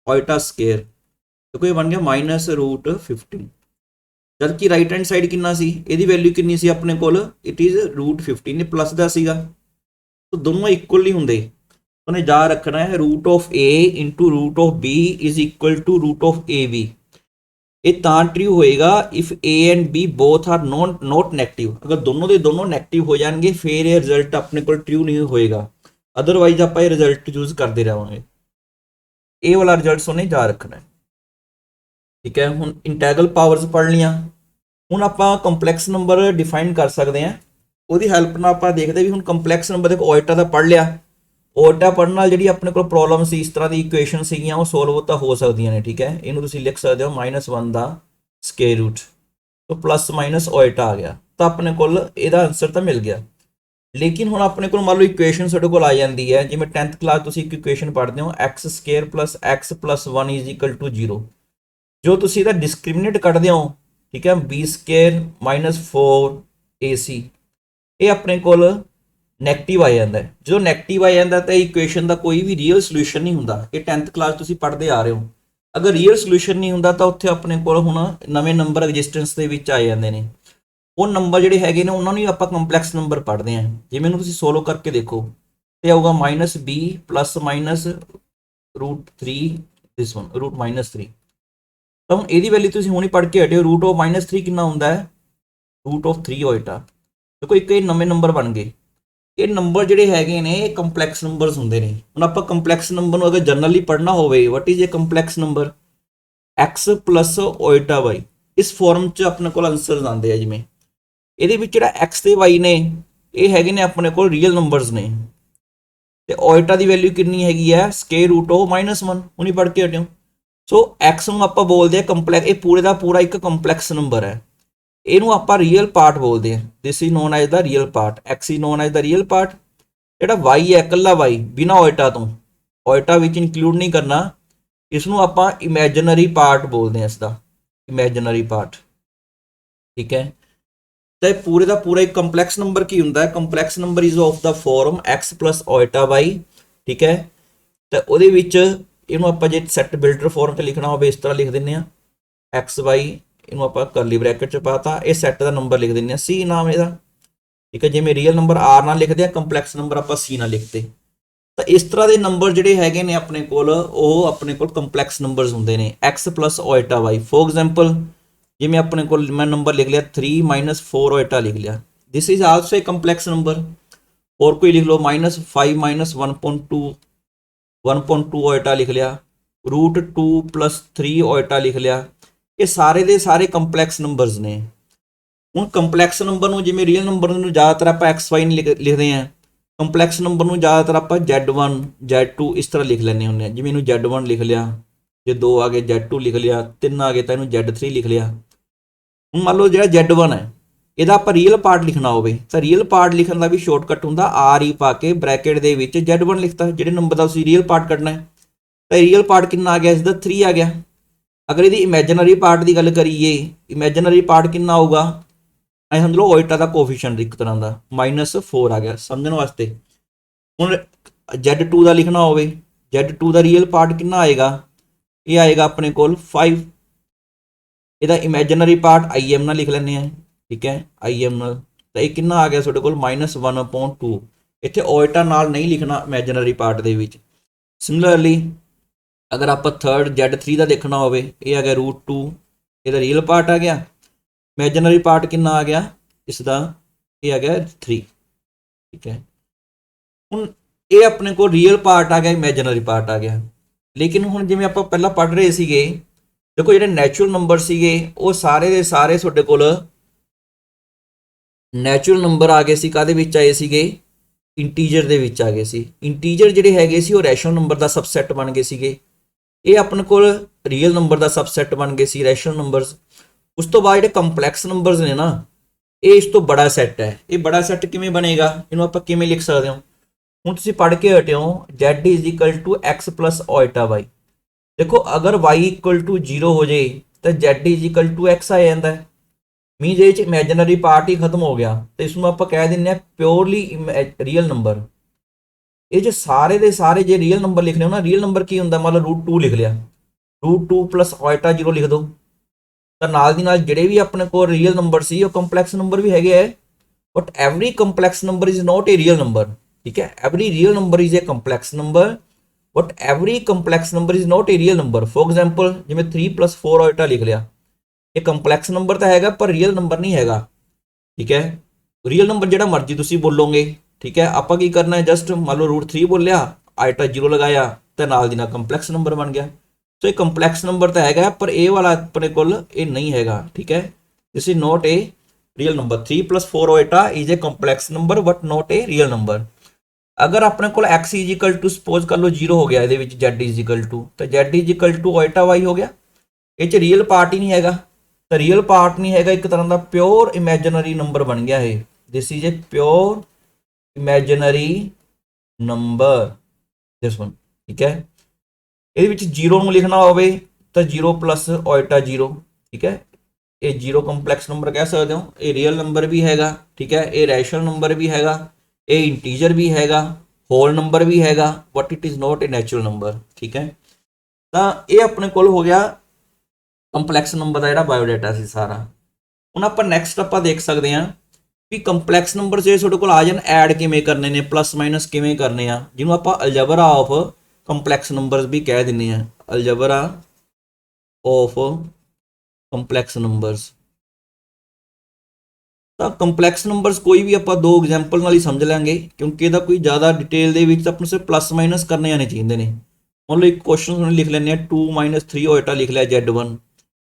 S1: ओएटा स्केयर, देखो ये बन गया -√15। जबकि राइट हैंड साइड कितना सी, ਇਹਦੀ वैल्यू कितनी सी अपने कोल, इट इज √15, ये प्लस ਦਾ ਸੀਗਾ। तो दोनों इक्वल नहीं होंगे, उन्हें जा रखना है √a × √b is equal to √ab। ये तां ट्रू होएगा if a and b both are not negative. अगर दोनों के दोनों नेगेटिव हो जाएंगे फिर ये रिजल्ट अपने को ट्रू नहीं होएगा, अदरवाइज आप ये रिजल्ट यूज करते रहेंगे। ये वाला रिजल्ट उन्हें जा रखना है। ठीक है, हुण इंटैगल पावर्स पढ़ लिया, हुण आपां कंपलैक्स नंबर डिफाइन कर सकते हैं। ਉਹਦੀ ਹੈਲਪ ਨਾਲ ਆਪਾਂ ਦੇਖਦੇ ਵੀ ਹੁਣ ਕੰਪਲੈਕਸ ਨੰਬਰ ਦੇਖੋ ओएटा ਦਾ ਪੜ੍ਹ ਲਿਆ, ओएटा ਪੜ੍ਹਨ ਨਾਲ ਜਿਹੜੀ ਆਪਣੇ ਕੋਲ ਪ੍ਰੋਬਲਮ ਸੀ ਇਸ ਤਰ੍ਹਾਂ ਦੀ ਇਕੁਏਸ਼ਨ ਸੀਗੀਆਂ ਉਹ ਸੋਲਵ ਤਾਂ ਹੋ ਸਕਦੀਆਂ ਨੇ। ਠੀਕ ਹੈ, ਇਹਨੂੰ ਤੁਸੀਂ ਲਿਖ ਸਕਦੇ ਹੋ -1 ਦਾ ਸਕੁਅਰ ਰੂਟ तो + ओएटा आ गया, ਤਾਂ ਆਪਣੇ ਕੋਲ ਇਹਦਾ ਆਨਸਰ ਤਾਂ ਮਿਲ ਗਿਆ। ਲੇਕਿਨ ਹੁਣ ਆਪਣੇ ਕੋਲ ਮੰਨ ਲਓ ਇਕੁਏਸ਼ਨ ਤੁਹਾਡੇ ਕੋਲ ਆ ਜਾਂਦੀ ਹੈ, ਜਿਵੇਂ 10th ਕਲਾਸ ਤੁਸੀਂ ਇੱਕ ਇਕੁਏਸ਼ਨ ਪੜ੍ਹਦੇ ਹੋ x² + x + 1 = 0। जो तुम इसका डिस्क्रिमिनेट कटते हो, ठीक है, b² - 4ac ये अपने को नैगेटिव आ जाता है। जो नैगेटिव आ जाता है तो इक्वेशन का कोई भी रियल सोल्यूशन नहीं होंदा। ये 10th क्लास तुम पढ़ते आ रहे हो, अगर रियल सोल्यूशन नहीं होंदा तो उत्थे अपने को हुण नवे नंबर एग्जिस्टेंस के विच आ जाते हैं। वो नंबर जिहड़े हैगे ने उन्होंने आपां कंपलैक्स नंबर पढ़ते हैं। जिवें इहनूं तुसीं सोल्व करके देखो तो आऊगा -b + -√3 दिस वन √-3। तो हम यदी वैल्यू तुसीं हुणे पढ़ के हटे हो √-3 कितना होंदा है √3 ओएटा। देखो एक नवे नंबर बन गए। ये नंबर जिहड़े हैगे ने कंपलैक्स नंबरस हुंदे ने। हुण आपां कंपलैक्स नंबर नूं अगर जनरली पढ़ना होवे what is a complex number x + ओएटा y, इस फॉर्म च अपने कोल आंसर आंदे आ। जिवें इहदे विच जिहड़ा x ते y ने ये हैगे ने अपने कोल रियल नंबरस ने, ते ओएटा दी वैल्यू कितनी हैगी है √-1 हुणे पढ़ के हटे हो। सो एक्स नूं आपां बोलते हैं कंपलैक्स, ये पूरे का पूरा एक कंपलैक्स नंबर है, इहनूं आपां रियल पार्ट बोलते हैं। This is known as the real part, x is known as the real part. जिहड़ा वाई है कल्ला वाई बिना ओएटा तो, ओएटा विच इंक्लूड नहीं करना, इसनूं आपां इमेजिनरी पार्ट बोलते हैं, इसका इमेजिनरी पार्ट। ठीक है, तो पूरे का पूरा एक कंपलैक्स नंबर की हुंदा है, complex number is of the form x + ओएटा y। ठीक है, तो उहदे विच इनू आप जो सैट बिल्डर फॉर्म से लिखना हो इस तरह लिख दें XY, इनू आप करली ब्रैकेट च पाता, ये सैट का नंबर लिख दें C नाम ਇਹਦਾ। ठीक है, जिमें रियल नंबर R ना लिखते हैं, कंपलैक्स नंबर आप C ना लिखते। ਤਾਂ ਇਸ ਤਰ੍ਹਾਂ ਦੇ ਨੰਬਰ ਜਿਹੜੇ ਹੈਗੇ ਨੇ ਆਪਣੇ ਕੋਲ, ਉਹ ਆਪਣੇ ਕੋਲ ਕੰਪਲੈਕਸ ਨੰਬਰਸ ਹੁੰਦੇ ਨੇ x plus iota y। For example ਜਿਵੇਂ ਆਪਣੇ ਕੋਲ ਮੈਂ ਨੰਬਰ ਲਿਖ ਲਿਆ 3 ਮਾਈਨਸ 4 ਓਇਟਾ ਲਿਖ ਲਿਆ, this is also A complex number. और कोई लिख लो -5 माइनस 1.2 ओएटा लिख लिया, √2 + 3 ओएटा लिख लिया। ये सारे दे सारे कंपलैक्स नंबर्स ने। ਹੁਣ ਕੰਪਲੈਕਸ ਨੰਬਰ ਨੂੰ ਜਿਵੇਂ ਰੀਅਲ ਨੰਬਰ ਨੂੰ ਜ਼ਿਆਦਾਤਰ ਆਪਾਂ XY ਨਹੀਂ ਲਿਖਦੇ ਹਾਂ, ਕੰਪਲੈਕਸ ਨੰਬਰ ਨੂੰ ਜ਼ਿਆਦਾਤਰ ਆਪਾਂ Z1 Z2 ਇਸ ਤਰ੍ਹਾਂ ਲਿਖ ਲੈਂਦੇ ਹੁੰਦੇ ਹਾਂ। ਜਿਵੇਂ ਇਹਨੂੰ Z1 ਲਿਖ ਲਿਆ, ਜੇ 2 ਆ ਗਏ Z2 ਲਿਖ ਲਿਆ, 3 ਆ ਗਏ ਤਾਂ ਇਹਨੂੰ Z3 ਲਿਖ ਲਿਆ। ਹੁਣ ਮੰਨ ਲਓ ਜਿਹੜਾ Z1 ਹੈ, ਇਹਦਾ ਆਪਾਂ ਰੀਅਲ ਪਾਰਟ ਲਿਖਣਾ ਹੋਵੇ ਤਾਂ ਰੀਅਲ ਪਾਰਟ ਲਿਖਣ ਦਾ ਵੀ ਸ਼ਾਰਟਕਟ ਹੁੰਦਾ RE ਪਾ ਕੇ ਬ੍ਰੈਕਟ ਦੇ ਵਿੱਚ Z1 ਲਿਖਤਾ। ਜਿਹੜੇ ਨੰਬਰ ਦਾ ਤੁਸੀਂ ਰੀਅਲ ਪਾਰਟ ਕੱਢਣਾ ਹੈ ਤਾਂ ਰੀਅਲ ਪਾਰਟ ਕਿੰਨਾ ਆ ਗਿਆ, ਇਸਦਾ 3 ਆ ਗਿਆ। ਅਗਰ ਇਹਦੀ ਇਮੈਜਨਰੀ ਪਾਰਟ ਦੀ ਗੱਲ ਕਰੀਏ, ਇਮੈਜਨਰੀ ਪਾਰਟ ਕਿੰਨਾ ਆਊਗਾ, ਐ ਸਮਝ ਲਓ ਓਇਟਾ ਦਾ ਕੋਫੀਸ਼ੀਐਂਟ ਇੱਕ ਤਰ੍ਹਾਂ ਦਾ -4 ਆ ਗਿਆ ਸਮਝਣ ਵਾਸਤੇ। ਹੁਣ Z2 ਦਾ ਲਿਖਣਾ ਹੋਵੇ, Z2 ਦਾ ਰੀਅਲ ਪਾਰਟ ਕਿੰਨਾ ਆਏਗਾ, ਇਹ ਆਏਗਾ ਆਪਣੇ ਕੋਲ 5। ਇਹਦਾ ਇਮੈਜਨਰੀ ਪਾਰਟ IM ਨਾਲ ਲਿਖ ਲੈਂਦੇ ਆ, ठीक है, IM ਨਾਲ। ਤਾਂ ਇਹ ਕਿੰਨਾ ਆ ਗਿਆ ਤੁਹਾਡੇ ਕੋਲ -1/2। ਇੱਥੇ ਓਇਟਾ ਨਾਲ ਨਹੀਂ ਲਿਖਣਾ ਇਮੈਜਨਰੀ ਪਾਰਟ ਦੇ ਵਿੱਚ। ਸਿਮਿਲਰਲੀ ਅਗਰ ਆਪਾਂ ਥਰਡ Z3 ਦਾ ਦੇਖਣਾ ਹੋਵੇ, ਇਹ ਆ ਗਿਆ √2, ਇਹਦਾ ਰੀਅਲ ਪਾਰਟ ਆ ਗਿਆ, ਇਮੈਜਨਰੀ ਪਾਰਟ ਕਿੰਨਾ ਆ ਗਿਆ ਇਸ ਦਾ, ਇਹ ਆ ਗਿਆ 3, ਠੀਕ ਹੈ। ਹੁਣ ਇਹ ਆਪਣੇ ਕੋਲ ਰੀਅਲ ਪਾਰਟ ਆ ਗਿਆ, ਇਮੈਜਨਰੀ ਪਾਰਟ ਆ ਗਿਆ। ਲੇਕਿਨ ਹੁਣ ਜਿਵੇਂ ਆਪਾਂ ਪਹਿਲਾਂ ਪੜ੍ਹ ਰਹੇ ਸੀਗੇ, ਦੇਖੋ ਜਿਹੜੇ ਨੈਚੁਰਲ ਨੰਬਰ ਸੀਗੇ ਉਹ ਸਾਰੇ ਦੇ ਸਾਰੇ ਤੁਹਾਡੇ ਕੋਲ ਨੈਚੁਰਲ ਨੰਬਰ ਆ ਗਏ ਸੀ, ਕਾਹਦੇ ਵਿੱਚ ਆਏ ਸੀਗੇ, ਇੰਟੀਜਰ ਦੇ ਵਿੱਚ ਆ ਗਏ ਸੀ। ਇੰਟੀਜਰ ਜਿਹੜੇ ਹੈਗੇ ਸੀ ਉਹ ਰੈਸ਼ਨਲ ਨੰਬਰ ਦਾ ਸਬਸੈਟ ਬਣ ਗਏ ਸੀਗੇ। ਇਹ ਆਪਣੇ ਕੋਲ ਰੀਅਲ ਨੰਬਰ ਦਾ ਸਬਸੈਟ ਬਣ ਗਏ ਸੀ, ਰੈਸ਼ਨਲ ਨੰਬਰਸ। ਉਸ ਤੋਂ ਬਾਅਦ ਜਿਹੜੇ ਕੰਪਲੈਕਸ ਨੰਬਰਸ ਨੇ ਨਾ, ਇਹ ਇਸ ਤੋਂ ਬੜਾ ਸੈੱਟ ਹੈ। ਇਹ ਬੜਾ ਸੈੱਟ ਕਿਵੇਂ ਬਣੇਗਾ, ਇਹਨੂੰ ਆਪਾਂ ਕਿਵੇਂ ਲਿਖ ਸਕਦੇ ਹਾਂ। ਹੁਣ ਤੁਸੀਂ ਪੜ੍ਹ ਕੇ ਹਟਿਓ Z = x + ਓਇਟਾ y। ਦੇਖੋ ਅਗਰ y = 0 ਹੋ ਜੇ ਤਾਂ Z = x ਆ ਜਾਂਦਾ ਹੈ। ਮੀਨਸ ਇਹ 'ਚ ਇਮੈਜਨਰੀ ਪਾਰਟ ਹੀ ਖਤਮ ਹੋ ਗਿਆ, ਤੇ ਇਸ ਨੂੰ ਆਪਾਂ ਕਹਿ ਦਿੰਦੇ ਹਾਂ ਪਿਓਰਲੀ ਰੀਅਲ ਨੰਬਰ। ਇਹ 'ਚ ਸਾਰੇ ਦੇ ਸਾਰੇ ਜੇ ਰੀਅਲ ਨੰਬਰ ਲਿਖਣੇ ਹੋ ਨਾ, ਰੀਅਲ ਨੰਬਰ ਕੀ ਹੁੰਦਾ, ਮੰਨ ਲਓ √2 ਲਿਖ ਲਿਆ, √2 + ਓਇਟਾ 0 ਲਿਖ ਦਿਓ, ਤਾਂ ਨਾਲ ਦੀ ਨਾਲ ਜਿਹੜੇ ਵੀ ਆਪਣੇ ਕੋਲ ਰੀਅਲ ਨੰਬਰ ਸੀ ਉਹ ਕੰਪਲੈਕਸ ਨੰਬਰ ਵੀ ਹੈਗੇ ਹੈ। But every complex number is not a real number, ਠੀਕ ਹੈ। Every real number is a complex number, but every complex number is not a real number. Four example ਜਿਵੇਂ 3 + 4 ਓਇਟਾ ਲਿਖ ਲਿਆ, ਇਹ complex number ਤਾਂ ਹੈਗਾ ਪਰ ਰੀਅਲ ਨੰਬਰ ਨਹੀਂ ਹੈਗਾ, ਠੀਕ ਹੈ। ਰੀਅਲ ਨੰਬਰ ਜਿਹੜਾ ਮਰਜ਼ੀ ਤੁਸੀਂ ਬੋਲੋਗੇ, ਠੀਕ ਹੈ। ਆਪਾਂ ਕੀ ਕਰਨਾ ਹੈ, ਜਸਟ ਮੰਨ ਲਓ √3 ਬੋਲਿਆ, ਆਇਟਾ 0 ਲਗਾਇਆ, ਤੇ ਨਾਲ ਦੀ ਨਾਲ ਕੰਪਲੈਕਸ ਨੰਬਰ ਬਣ ਗਿਆ। ਸੋ ਇਹ ਕੰਪਲੈਕਸ ਨੰਬਰ ਤਾਂ ਹੈਗਾ ਪਰ ਇਹ ਵਾਲਾ ਆਪਣੇ ਕੋਲ ਇਹ ਨਹੀਂ ਹੈਗਾ, ਠੀਕ ਹੈ। This is not a real number. 3 + 4 iota is a complex number but not a real number. ਅਗਰ ਆਪਣੇ ਕੋਲ x = ਸਪੋਜ਼ ਕਰ ਲਓ 0 ਹੋ ਗਿਆ, ਇਹਦੇ ਵਿੱਚ Z = ਤਾਂ Z = ਓਇਟਾ y ਹੋ ਗਿਆ। ਇਹ 'ਚ ਰੀਅਲ ਪਾਰਟ ਹੀ ਨਹੀਂ ਹੈਗਾ, ਤਾਂ ਰੀਅਲ ਪਾਰਟ ਨਹੀਂ ਹੈਗਾ, ਇੱਕ ਤਰ੍ਹਾਂ ਦਾ ਪਿਓਰ ਇਮੈਜਨਰੀ ਨੰਬਰ ਬਣ ਗਿਆ ਇਹ। This is a pure imaginary number, this one, ਠੀਕ ਹੈ। ਇਹਦੇ ਵਿੱਚ 0 ਨੂੰ ਲਿਖਣਾ ਹੋਵੇ ਤਾਂ 0 + ਓਇਟਾ 0, ਠੀਕ ਹੈ। ਇਹ 0 ਕੰਪਲੈਕਸ ਨੰਬਰ ਕਹਿ ਸਕਦੇ ਹੋ। ਇਹ ਰੀਅਲ ਨੰਬਰ ਵੀ ਹੈਗਾ, ਠੀਕ ਹੈ। ਇਹ ਰੈਸ਼ਨਲ ਨੰਬਰ ਵੀ ਹੈਗਾ, ਇਹ ਇੰਟੀਜਰ ਵੀ ਹੈਗਾ, ਹੋਲ ਨੰਬਰ ਵੀ ਹੈਗਾ, but it is not A natural number, ਠੀਕ ਹੈ। ਤਾਂ ਇਹ ਆਪਣੇ ਕੋਲ ਹੋ ਗਿਆ ਕੰਪਲੈਕਸ ਨੰਬਰ ਦਾ ਜਿਹੜਾ ਬਾਇਓਡਾਟਾ ਸੀ ਸਾਰਾ। ਹੁਣ ਆਪਾਂ ਨੈਕਸਟ ਆਪਾਂ ਦੇਖ ਸਕਦੇ ਹਾਂ ਵੀ ਕੰਪਲੈਕਸ ਨੰਬਰ ਜੇ ਤੁਹਾਡੇ ਕੋਲ ਆ ਜਾਣ, ਐਡ ਕਿਵੇਂ ਕਰਨੇ ਨੇ, ਪਲੱਸ ਮਾਈਨਸ ਕਿਵੇਂ ਕਰਨੇ ਆ, ਜਿਹਨੂੰ ਆਪਾਂ ਅਲਜਬਰਾ ਆਫ ਕੰਪਲੈਕਸ ਨੰਬਰਸ ਵੀ ਕਹਿ ਦਿੰਦੇ ਆ, ਅਲਜਬਰਾ ਆਫ ਕੰਪਲੈਕਸ ਨੰਬਰਸ। ਤਾਂ ਕੰਪਲੈਕਸ ਨੰਬਰਸ ਕੋਈ ਵੀ ਆਪਾਂ 2 ਐਗਜ਼ਾਮਪਲ ਨਾਲ ਹੀ ਸਮਝ ਲਾਂਗੇ, ਕਿਉਂਕਿ ਇਹਦਾ ਕੋਈ ਜ਼ਿਆਦਾ ਡਿਟੇਲ ਦੇ ਵਿੱਚ ਆਪਾਂ ਨੂੰ ਸਿਰਫ ਪਲੱਸ ਮਾਈਨਸ ਕਰਨੇ ਆਣੇ ਚਾਹੀਦੇ ਨੇ। ਮੰਨ ਲਓ ਇੱਕ ਕੁਐਸਚਨ ਹੁਣ ਲਿਖ ਲੈਂਦੇ ਆ, 2 - 3 ਓਇਟਾ ਲਿਖ ਲਿਆ Z1।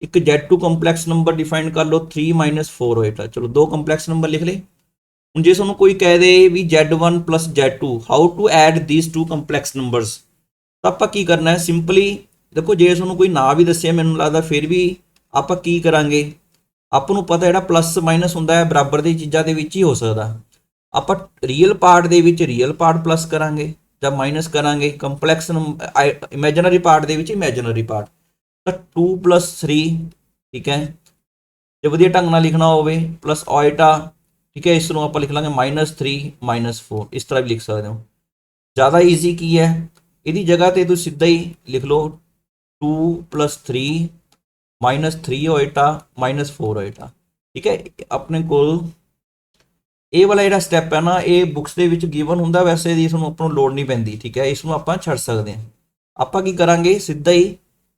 S1: ਇੱਕ Z2 ਕੰਪਲੈਕਸ ਨੰਬਰ ਡਿਫਾਈਨ ਕਰ ਲਓ 3 - 4 ਓਇਟਾ। ਚਲੋ 2 ਕੰਪਲੈਕਸ ਨੰਬਰ ਲਿਖ ਲਏ। ਹੁਣ ਜੇ ਤੁਹਾਨੂੰ ਕੋਈ ਕਹਿ ਦੇ ਵੀ Z1 + Z2 how to add these 2 complex numbers, ਤਾਂ ਆਪਾਂ ਕੀ ਕਰਨਾ ਹੈ, ਸਿੰਪਲੀ ਦੇਖੋ ਜੇ ਤੁਹਾਨੂੰ ਕੋਈ ਨਾ ਵੀ ਦੱਸਿਆ, ਮੈਨੂੰ ਲੱਗਦਾ ਫਿਰ ਵੀ ਆਪਾਂ ਕੀ ਕਰਾਂਗੇ, ਆਪਾਂ ਨੂੰ ਪਤਾ ਜਿਹੜਾ ਪਲੱਸ ਮਾਈਨਸ ਹੁੰਦਾ ਹੈ ਬਰਾਬਰ ਦੀ ਚੀਜ਼ਾਂ ਦੇ ਵਿੱਚ ਹੀ ਹੋ ਸਕਦਾ। ਆਪਾਂ ਰੀਅਲ ਪਾਰਟ ਦੇ ਵਿੱਚ ਰੀਅਲ ਪਾਰਟ ਪਲੱਸ ਕਰਾਂਗੇ ਜਾਂ ਮਾਈਨਸ ਕਰਾਂਗੇ, ਕੰਪਲੈਕਸ ਇਮੈਜਨਰੀ ਪਾਰਟ ਦੇ ਵਿੱਚ ਇਮੈਜਨਰੀ ਪਾਰਟ। ਤਾਂ 2 + 3, ਠੀਕ ਹੈ। ਜੇ ਵਧੀਆ ਢੰਗ ਨਾਲ ਲਿਖਣਾ ਹੋਵੇ ਪਲੱਸ ਓਇਟਾ, ਠੀਕ ਹੈ, ਇਸ ਨੂੰ ਆਪਾਂ ਲਿਖ ਲਾਂਗੇ -3 - 4, ਇਸ ਤਰ੍ਹਾਂ ਵੀ ਲਿਖ ਸਕਦੇ ਹੋ। ਜ਼ਿਆਦਾ ਈਜ਼ੀ ਕੀ ਹੈ, ਇਹਦੀ ਜਗ੍ਹਾ ਤੇ ਤੁਸੀਂ ਸਿੱਧਾ ਹੀ ਲਿਖ ਲਓ 2 + 3 -3 ਓਇਟਾ -4 ਓਇਟਾ, ਠੀਕ ਹੈ। ਆਪਣੇ ਕੋਲ ਇਹ ਵਾਲਾ ਜਿਹੜਾ ਸਟੈਪ ਹੈ ਨਾ, ਇਹ ਬੁੱਕਸ ਦੇ ਵਿੱਚ ਗਿਵਨ ਹੁੰਦਾ, ਵੈਸੇ ਦੀ ਇਸ ਨੂੰ ਆਪਾਂ ਨੂੰ ਲੋੜ ਨਹੀਂ ਪੈਂਦੀ, ਠੀਕ ਹੈ। ਇਸ ਨੂੰ ਆਪਾਂ ਛੱਡ ਸਕਦੇ ਹਾਂ। ਆਪਾਂ ਕੀ ਕਰਾਂਗੇ, ਸਿੱਧਾ ਹੀ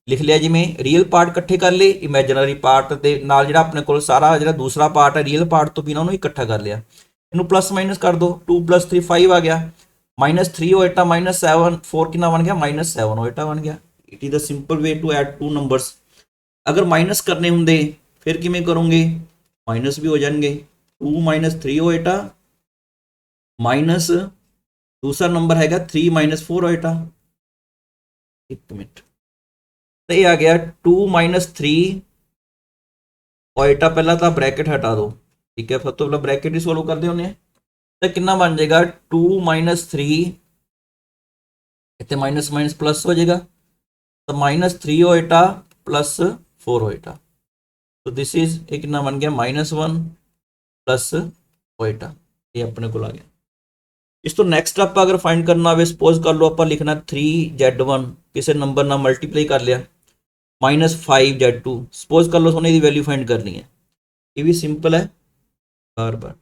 S1: ਲਿਖ ਲਿਆ, ਜਿਵੇਂ ਰੀਅਲ ਪਾਰਟ ਇਕੱਠੇ ਕਰ ਲਏ, ਇਮੈਜਨਰੀ ਪਾਰਟ ਦੇ ਨਾਲ ਜਿਹੜਾ ਆਪਣੇ ਕੋਲ ਸਾਰਾ ਜਿਹੜਾ ਦੂਸਰਾ ਪਾਰਟ ਹੈ ਰੀਅਲ ਪਾਰਟ ਤੋਂ ਬਿਨਾਂ ਉਹਨੂੰ ਇਕੱਠਾ ਕਰ ਲਿਆ। ਇਹਨੂੰ ਪਲੱਸ ਮਾਈਨਸ ਕਰ ਦੋ, 2 + 3 5 ਆ ਗਿਆ, -3 ਹੋਏਟਾ -7 4 ਕਿੰਨਾ ਬਣ ਗਿਆ, -7 ਹੋਏਟਾ ਬਣ ਗਿਆ। It is the simple way to add two numbers. ਅਗਰ ਮਾਈਨਸ ਕਰਨੇ ਹੁੰਦੇ ਫਿਰ ਕਿਵੇਂ ਕਰੋਗੇ, ਮਾਈਨਸ ਵੀ ਹੋ ਜਾਣਗੇ, 2 - 3 ਹੋਏਟਾ ਮਾਈਨਸ ਦੂਸਰਾ ਨੰਬਰ ਹੈਗਾ 3 - 4 ਹੋਏਟਾ। ਇੱਕ ਮਿੰਟ, ਤੇ ਇਹ ਆ ਗਿਆ 2 - 3 ਹੋਏਟਾ। ਪਹਿਲਾਂ ਤਾਂ ਬ੍ਰੈਕਟ ਹਟਾ ਦਿਓ, ਠੀਕ ਹੈ, ਫਿਰ ਤੋਂ ਪਹਿਲਾਂ ਬ੍ਰੈਕਟ ਹੀ ਸੋਲਵ ਕਰਦੇ ਹੁੰਦੇ ਆ। ਤਾਂ ਕਿੰਨਾ ਬਣ ਜਾਏਗਾ, 2 - 3 ਇੱਥੇ ਮਾਈਨਸ ਮਾਈਨਸ ਪਲੱਸ ਹੋ ਜਾਏਗਾ, ਤਾਂ -3 ਹੋਏਟਾ +4 ਹੋਏਟਾ। तो दिस इज एक कितना बन गया, -1 + होएटा। ये अपने को आ गया। इस तो नैक्सट आप अगर फाइंड करना हो, सपोज कर लो आप लिखना 3Z1 किसी नंबर ना मल्टीप्लाई कर लिया, -5Z2 सपोज कर लो, सोने की वैल्यू फाइंड करनी है। ये भी सिंपल है बार बार।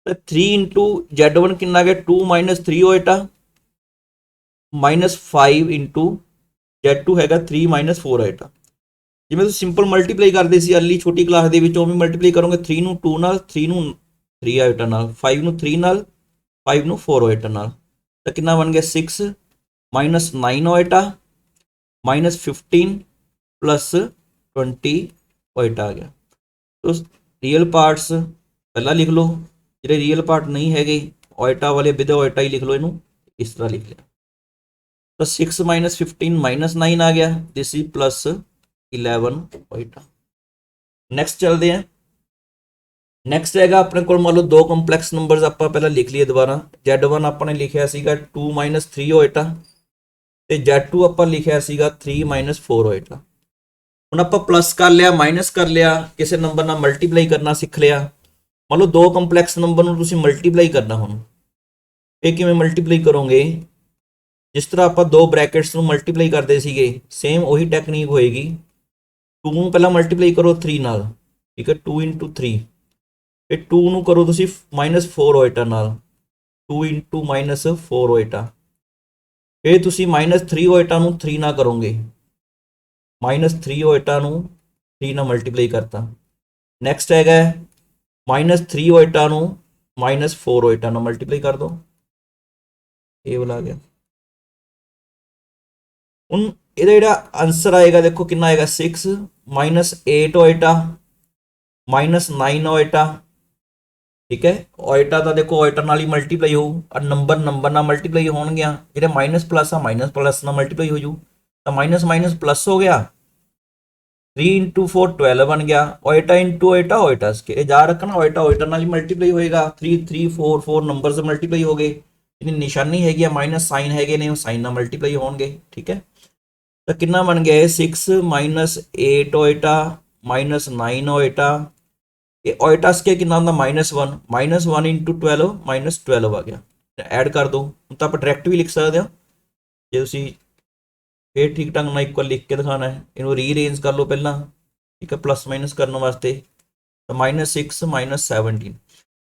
S1: तो 3 × Z1 कितना गया, 2 - 3 होएटा, -5 × Z2 हैगा 3 - 4 होएटा। ਜਿਵੇਂ ਤੁਸੀਂ ਸਿੰਪਲ ਮਲਟੀਪਲਾਈ ਕਰਦੇ ਸੀ ਅਰਲੀ ਛੋਟੀ ਕਲਾਸ ਦੇ ਵਿੱਚ, ਉਵੇਂ ਮਲਟੀਪਲਾਈ ਕਰੋਗੇ 3 ਨੂੰ 2 ਨਾਲ, 3 ਨੂੰ 3 ਹੋਏਟਾ ਨਾਲ, 5 ਨੂੰ 3 ਨਾਲ, 5 ਨੂੰ 4 ਹੋਏਟਾ ਨਾਲ, ਤਾਂ ਕਿੰਨਾ ਬਣ ਗਿਆ, 6 - 9 ਹੋਏਟਾ -15 + 20 ਹੋਏਟਾ ਆ ਗਿਆ। ਤੋ ਰੀਅਲ ਪਾਰਟਸ ਪਹਿਲਾਂ ਲਿਖ ਲਓ, ਜਿਹੜੇ ਰੀਅਲ ਪਾਰਟ ਨਹੀਂ ਹੈਗੇ ਹੋਏਟਾ ਵਾਲੇ ਵਿਦ ਹੋਏਟਾ ਹੀ ਲਿਖ ਲਓ, ਇਹਨੂੰ ਇਸ ਤਰ੍ਹਾਂ ਲਿਖ ਲਿਆ। ਤਾਂ 6 - 15 -9 ਆ ਗਿਆ, ਦਿਸ ਇਜ਼ +11 ਹੋਏਟਾ। ਨੈਕਸਟ ਚੱਲਦੇ ਆ। ਨੈਕਸਟ ਹੈਗਾ ਆਪਣੇ ਕੋਲ, ਮੰਨ ਲਓ ਦੋ ਕੰਪਲੈਕਸ ਨੰਬਰਸ ਆਪਾਂ ਪਹਿਲਾਂ ਲਿਖ ਲਈਏ ਦੁਬਾਰਾ। Z1 ਆਪਾਂ ਨੇ ਲਿਖਿਆ ਸੀਗਾ 2 - 3 ਹੋਏਟਾ, ਤੇ Z2 ਆਪਾਂ ਲਿਖਿਆ ਸੀਗਾ 3 - 4 ਹੋਏਟਾ। ਹੁਣ ਆਪਾਂ ਪਲੱਸ ਕਰ ਲਿਆ, ਮਾਈਨਸ ਕਰ ਲਿਆ, ਕਿਸੇ ਨੰਬਰ ਨਾਲ ਮਲਟੀਪਲਾਈ ਕਰਨਾ ਸਿੱਖ ਲਿਆ। ਮੰਨ ਲਓ ਦੋ ਕੰਪਲੈਕਸ ਨੰਬਰ ਨੂੰ ਤੁਸੀਂ ਮਲਟੀਪਲਾਈ ਕਰਨਾ, ਹੁਣ ਇਹ ਕਿਵੇਂ ਮਲਟੀਪਲਾਈ ਕਰੋਗੇ, ਜਿਸ ਤਰ੍ਹਾਂ ਆਪਾਂ ਦੋ ਬ੍ਰੈਕਟਸ ਨੂੰ ਮਲਟੀਪਲਾਈ ਕਰਦੇ ਸੀਗੇ, ਸੇਮ ਉਹੀ ਟੈਕਨੀਕ ਹੋਏਗੀ। 2 ਨੂੰ ਪਹਿਲਾਂ ਮਲਟੀਪਲਾਈ ਕਰੋ 3 ਨਾਲ, ਠੀਕ ਹੈ, 2 × 3, ਫਿਰ 2 ਨੂੰ ਕਰੋ ਤੁਸੀਂ -4 ਹੋਏਟਾ ਨਾਲ, 2 × -4 ਹੋਏਟਾ। ਫਿਰ ਤੁਸੀਂ -3 ਹੋਏਟਾ ਨੂੰ 3 ਨਾਲ ਕਰੋਗੇ, -3 ਹੋਏਟਾ ਨੂੰ 3 ਨਾਲ ਮਲਟੀਪਲਾਈ ਕਰਤਾ। ਨੈਕਸਟ ਹੈਗਾ -3 ਹੋਏਟਾ ਨੂੰ -4 ਹੋਏਟਾ ਨਾਲ ਮਲਟੀਪਲਾਈ ਕਰ ਦੋ, ਇਹ ਵਾਲਾ ਆ ਗਿਆ। ਹੁਣ ਇਹਦਾ ਜਿਹੜਾ ਆਂਸਰ ਆਏਗਾ ਦੇਖੋ ਕਿੰਨਾ ਆਏਗਾ, 6 - 8 ਹੋਏਟਾ -9 ਹੋਏਟਾ, ਠੀਕ ਹੈ। ਹੋਏਟਾ ਤਾਂ ਦੇਖੋ ਹੋਏਟਾ ਨਾਲ ਹੀ ਮਲਟੀਪਲਾਈ ਹੋਊ, ਔਰ ਨੰਬਰ ਨਾਲ ਮਲਟੀਪਲਾਈ ਹੋਣਗੀਆਂ, ਜਿਹੜੇ ਮਾਈਨਸ ਪਲੱਸ ਆ ਮਾਈਨਸ ਪਲੱਸ ਨਾਲ ਮਲਟੀਪਲਾਈ ਹੋ ਜੂ, ਤਾਂ ਮਾਈਨਸ ਮਾਈਨਸ ਪਲੱਸ ਹੋ ਗਿਆ, 3 × 4 12 ਬਣ ਗਿਆ। ਹੋਏਟਾ × ਹੋਏਟਾ ਹੋਏਟਾ ਸਕੇਅਰ, ਇਹ ਯਾਦ ਰੱਖਣਾ, ਹੋਏਟਾ ਹੋਏਟਾ ਨਾਲ ਹੀ ਮਲਟੀਪਲਾਈ ਹੋਏਗਾ। 3 3 4 4 ਨੰਬਰਸ ਮਲਟੀਪਲਾਈ ਹੋ ਗਏ, ਇਹਦੀ ਨਿਸ਼ਾਨੀ ਹੈਗੀ ਆ ਮਾਈਨਸ ਸਾਈਨ ਹੈਗੇ ਨੇ, ਉਹ ਸਾਈਨ ਨਾਲ ਮਲਟੀਪਲਾਈ ਹੋਣਗੇ, ਠੀਕ ਹੈ। ਤਾਂ ਕਿੰਨਾ ਬਣ ਗਿਆ ਇਹ, 6 - 8 ਹੋਏਟਾ -9 ਹੋਏਟਾ। ਇਹ ਹੋਏਟਾ ਸਕੇਅਰ ਕਿੰਨਾ ਹੁੰਦਾ, -1 -1 × 12 -12 ਆ ਗਿਆ। ਐਡ ਕਰ ਦੋ, ਹੁਣ ਤਾਂ ਆਪਾਂ ਡਾਇਰੈਕਟ ਵੀ ਲਿਖ ਸਕਦੇ ਹਾਂ, ਜੇ ਤੁਸੀਂ ਫਿਰ ਠੀਕ ਢੰਗ ਨਾਲ ਇਕੁਅਲ ਲਿਖ ਕੇ ਦਿਖਾਣਾ ਹੈ, ਇਹਨੂੰ ਰੀਅਰੇਂਜ ਕਰ ਲਓ ਪਹਿਲਾਂ, ਠੀਕ ਹੈ, ਪਲੱਸ ਮਾਈਨਸ ਕਰਨ ਵਾਸਤੇ। ਤਾਂ -6 - 17,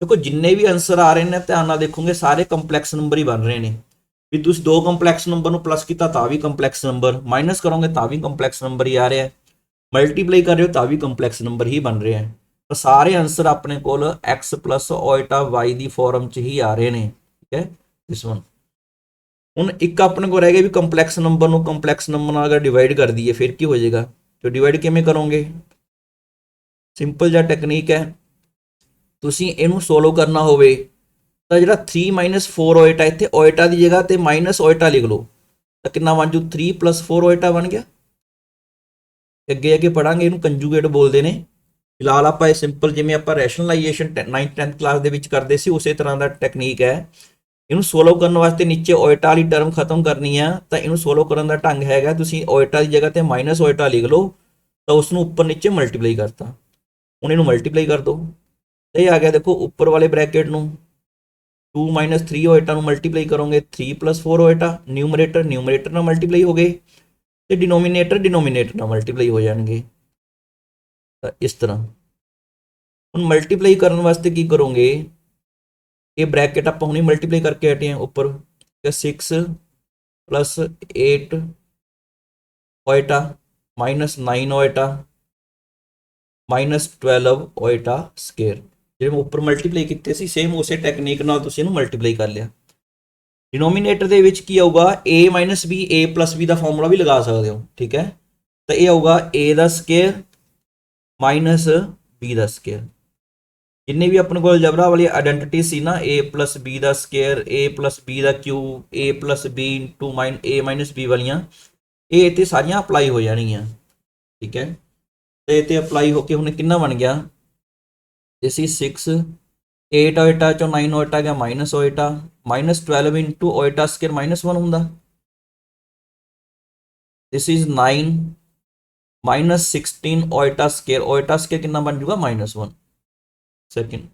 S1: ਦੇਖੋ ਜਿੰਨੇ ਵੀ ਆਂਸਰ ਆ ਰਹੇ ਨੇ ਧਿਆਨ ਨਾਲ ਦੇਖੋਗੇ ਸਾਰੇ ਕੰਪਲੈਕਸ ਨੰਬਰ ਹੀ ਬਣ ਰਹੇ ਨੇ। ਵੀ ਤੁਸੀਂ ਦੋ ਕੰਪਲੈਕਸ ਨੰਬਰ ਨੂੰ ਪਲੱਸ ਕੀਤਾ ਤਾਂ ਵੀ ਕੰਪਲੈਕਸ ਨੰਬਰ, ਮਾਈਨਸ ਕਰੋਗੇ ਤਾਂ ਵੀ ਕੰਪਲੈਕਸ ਨੰਬਰ ਹੀ ਆ ਰਿਹਾ, ਮਲਟੀਪਲਾਈ ਕਰ ਰਹੇ ਹੋ ਤਾਂ ਵੀ ਕੰਪਲੈਕਸ ਨੰਬਰ ਹੀ ਬਣ ਰਿਹਾ ਹੈ। ਤਾਂ ਸਾਰੇ ਆਂਸਰ ਆਪਣੇ ਕੋਲ x + ਹੋਏਟਾ y ਦੀ ਫਾਰਮ 'ਚ ਹੀ ਆ ਰਹੇ ਨੇ, ਠੀਕ ਹੈ, ਦਿਸ ਵਨ। ਹੁਣ ਇੱਕ ਆਪਣੇ ਕੋਲ ਰਹਿ ਗਿਆ ਵੀ ਕੰਪਲੈਕਸ ਨੰਬਰ ਨੂੰ ਕੰਪਲੈਕਸ ਨੰਬਰ ਨਾਲ ਅਗਰ ਡਿਵਾਈਡ ਕਰ ਦਈਏ ਫਿਰ ਕੀ ਹੋ ਜਾਏਗਾ। ਤੇ ਡਿਵਾਈਡ ਕਿਵੇਂ ਕਰੋਗੇ, ਸਿੰਪਲ ਜਿਹਾ ਟੈਕਨੀਕ ਹੈ। ਤੁਸੀਂ ਇਹਨੂੰ ਸੋਲਵ ਕਰਨਾ ਹੋਵੇ ਤਾਂ ਜਿਹੜਾ 3 - 4 ਹੋਏਟਾ, ਇੱਥੇ ਹੋਏਟਾ ਦੀ ਜਗ੍ਹਾ ਤੇ ਮਾਈਨਸ ਹੋਏਟਾ ਲਿਖ ਲਓ, ਤਾਂ ਕਿੰਨਾ ਬਣ ਜੂ, 3 + 4 ਹੋਏਟਾ ਬਣ ਗਿਆ। ਅੱਗੇ ਪੜਾਂਗੇ, ਇਹਨੂੰ ਕੰਜੂਗੇਟ ਬੋਲਦੇ ਨੇ। ਫਿਲਹਾਲ ਆਪਾਂ ਇਹ ਸਿੰਪਲ ਜਿਵੇਂ ਆਪਾਂ ਰੈਸ਼ਨਲਾਈਜੇਸ਼ਨ 9th 10th ਕਲਾਸ ਦੇ ਵਿੱਚ ਕਰਦੇ ਸੀ ਉਸੇ ਤਰ੍ਹਾਂ ਦਾ ਟੈਕਨੀਕ ਹੈ। ਇਹਨੂੰ ਸੋਲਵ ਕਰਨ ਵਾਸਤੇ ਨੀਚੇ ਹੋਏਟਾ ਵਾਲੀ ਟਰਮ ਖਤਮ ਕਰਨੀ ਆ, ਤਾਂ ਇਹਨੂੰ ਸੋਲਵ ਕਰਨ ਦਾ ਢੰਗ ਹੈਗਾ, ਤੁਸੀਂ ਹੋਏਟਾ ਦੀ ਜਗ੍ਹਾ ਤੇ ਮਾਈਨਸ ਹੋਏਟਾ ਲਿਖ ਲਓ, ਤਾਂ ਉਸ ਨੂੰ ਉੱਪਰ ਨੀਚੇ ਮਲਟੀਪਲਾਈ ਕਰਤਾ। ਹੁਣ ਇਹਨੂੰ ਮਲਟੀਪਲਾਈ ਕਰ ਦਿਓ, ਇਹ ਆ ਗਿਆ ਦੇਖੋ ਉੱਪਰ ਵਾਲੇ ਬ੍ਰੈਕਟ ਨੂੰ 2 - 3 ਹੋਏਟਾ ਨੂੰ ਮਲਟੀਪਲਾਈ ਕਰੋਗੇ 3 + 4 ਹੋਏਟਾ, ਨਿਊਮਰੇਟਰ ਨਾਲ ਮਲਟੀਪਲਾਈ ਹੋ ਗਏ, ਤੇ ਡਿਨੋਮੀਨੇਟਰ ਨਾਲ ਮਲਟੀਪਲਾਈ ਹੋ ਜਾਣਗੇ। ਤਾਂ ਇਸ ਤਰ੍ਹਾਂ ਹੁਣ ਮਲਟੀਪਲਾਈ ਕਰਨ ਵਾਸਤੇ ਕੀ ਕਰੋਗੇ, ये ब्रैकेट आप हुणे मल्टीप्लाई करके हटे हैं ऊपर 6 प्लस 8 ओएटा माइनस 9 ओएटा माइनस 12 ओएटा स्केयर जिहड़े मैं उपर मल्टीप्लाई किए सी सेम उस टैकनीक नाल तुसीं इहनूं मल्टीप्लाई कर लिया। डिनोमीनेटर दे विच की आऊगा ए माइनस बी ए प्लस बी का फॉर्मूला भी लगा सकते हो, ठीक है। तो ये आऊगा ए का स्केयर माइनस बी का स्केयर। जिन्हें भी अपने को अलजबरा वाली आइडेंटिटी सी ना ए प्लस बी का स्केयर ए प्लस बी का क्यूब ए प्लस बी इंटू ए माइनस बी वालियां ये इतने सारियां अप्लाई हो जाएगियां, ठीक है। तो ये अप्लाई होकर हुणे कितना बन गया, दिस इज 6 8 ओएटा चो 9 ओएटा गया minus iota minus 12 into ओएटा square minus 1 होंदा, this is 9 minus 16 iota square कितना बन जूगा -1 सेकेंड।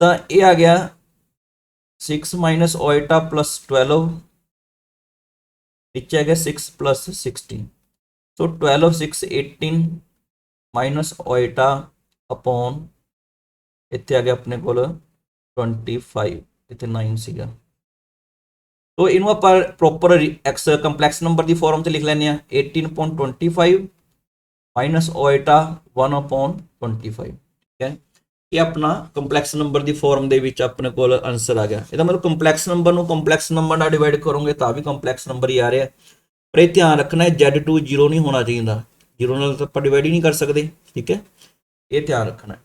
S1: तो ये आ गया 6 माइनस ओएटा प्लस 12 नीचे आ गया 6 प्लस 16 सो 12 6 18 माइनस ओएटा अपॉन इतने आ गया अपने को 25 इतने 9 सीगा। तो इनू आप प्रॉपर एक्स कंपलैक्स नंबर की फॉर्म से लिख लें 18.25 माइनस ओएटा 1/25, ठीक है। ये अपना कंपलैक्स नंबर की फॉर्म के अपने को आंसर आ गया। इसका मतलब कंपलैक्स नंबर को कंपलैक्स नंबर ना डिवाइड करोगे तो भी कंपलैक्स नंबर ही आ रहा है। पर यह ध्यान रखना है Z2 0 नहीं होना चाहिए, जीरो नाल तो आप डिवाइड ही नहीं कर सकते, ठीक है। ये ध्यान रखना है।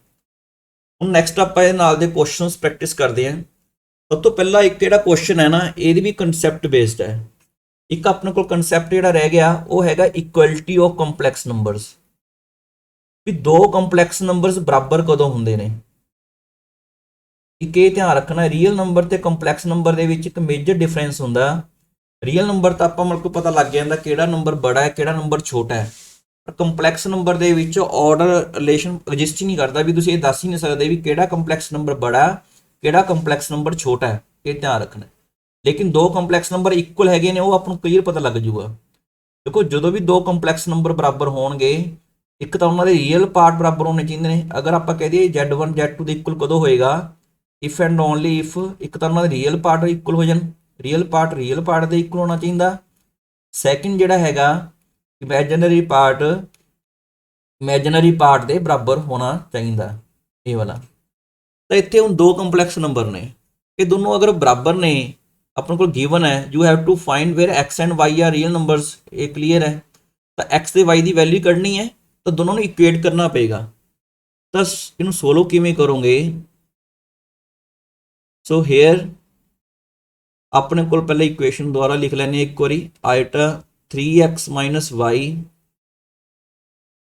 S1: हम नैक्सट आप क्वेश्चन प्रैक्टिस करते हैं। सब तो पहला एक जो क्वेश्चन है ना ये भी कंसैप्ट बेस्ड है। एक अपने को कंसैप्ट जो रह गया वो है इक्वलिटी ऑफ कंपलैक्स नंबरस भी दो कंपलैक्स नंबरस बराबर कदों होंगे ने। एक ये ध्यान रखना रियल नंबर तो कंपलैक्स नंबर के एक मेजर डिफरेंस होंगे। रियल नंबर तो आप मतलब को पता लग जाता कि नंबर बड़ा है कि नंबर छोटा है, पर कंपलैक्स नंबर के ऑर्डर रिलेशन एग्जिस्ट ही नहीं करता भी तुम ये दस ही नहीं सकते भी कि कंपलैक्स नंबर बड़ा कि कंपलैक्स नंबर छोटा है, ये ध्यान रखना। लेकिन दो कंपलैक्स नंबर इक्वल है वो आपको क्लीयर पता लग जूगा। देखो जो भी दो कंपलैक्स नंबर बराबर होणगे एक तो उन्होंने रियल पार्ट बराबर होने चाहिए ने। अगर आप कह दिए Z1 Z2 इक्वल कदों होएगा इफ एंड ओनली इफ एक तो उन्होंने रियल पार्ट इक्वल हो जाए, रियल पार्ट के इक्वल होना चाहिए। सैकेंड जोड़ा है इमेजनरी पार्ट के बराबर होना चाहिए ये वाला। तो इतने हम दो कंपलैक्स नंबर ने ये दोनों अगर बराबर ने अपने को गिवन है you have to find where x and y are real numbers, ये क्लीयर है। तो एक्स से वाई की वैल्यू कढ़नी है तो दोनों ने इक्वेट करना पेगा। तो इन सोलो किमें करोगे, सो हेयर अपने को पहले इक्वेशन द्वारा लिख लेने एक बारी iota 3x minus y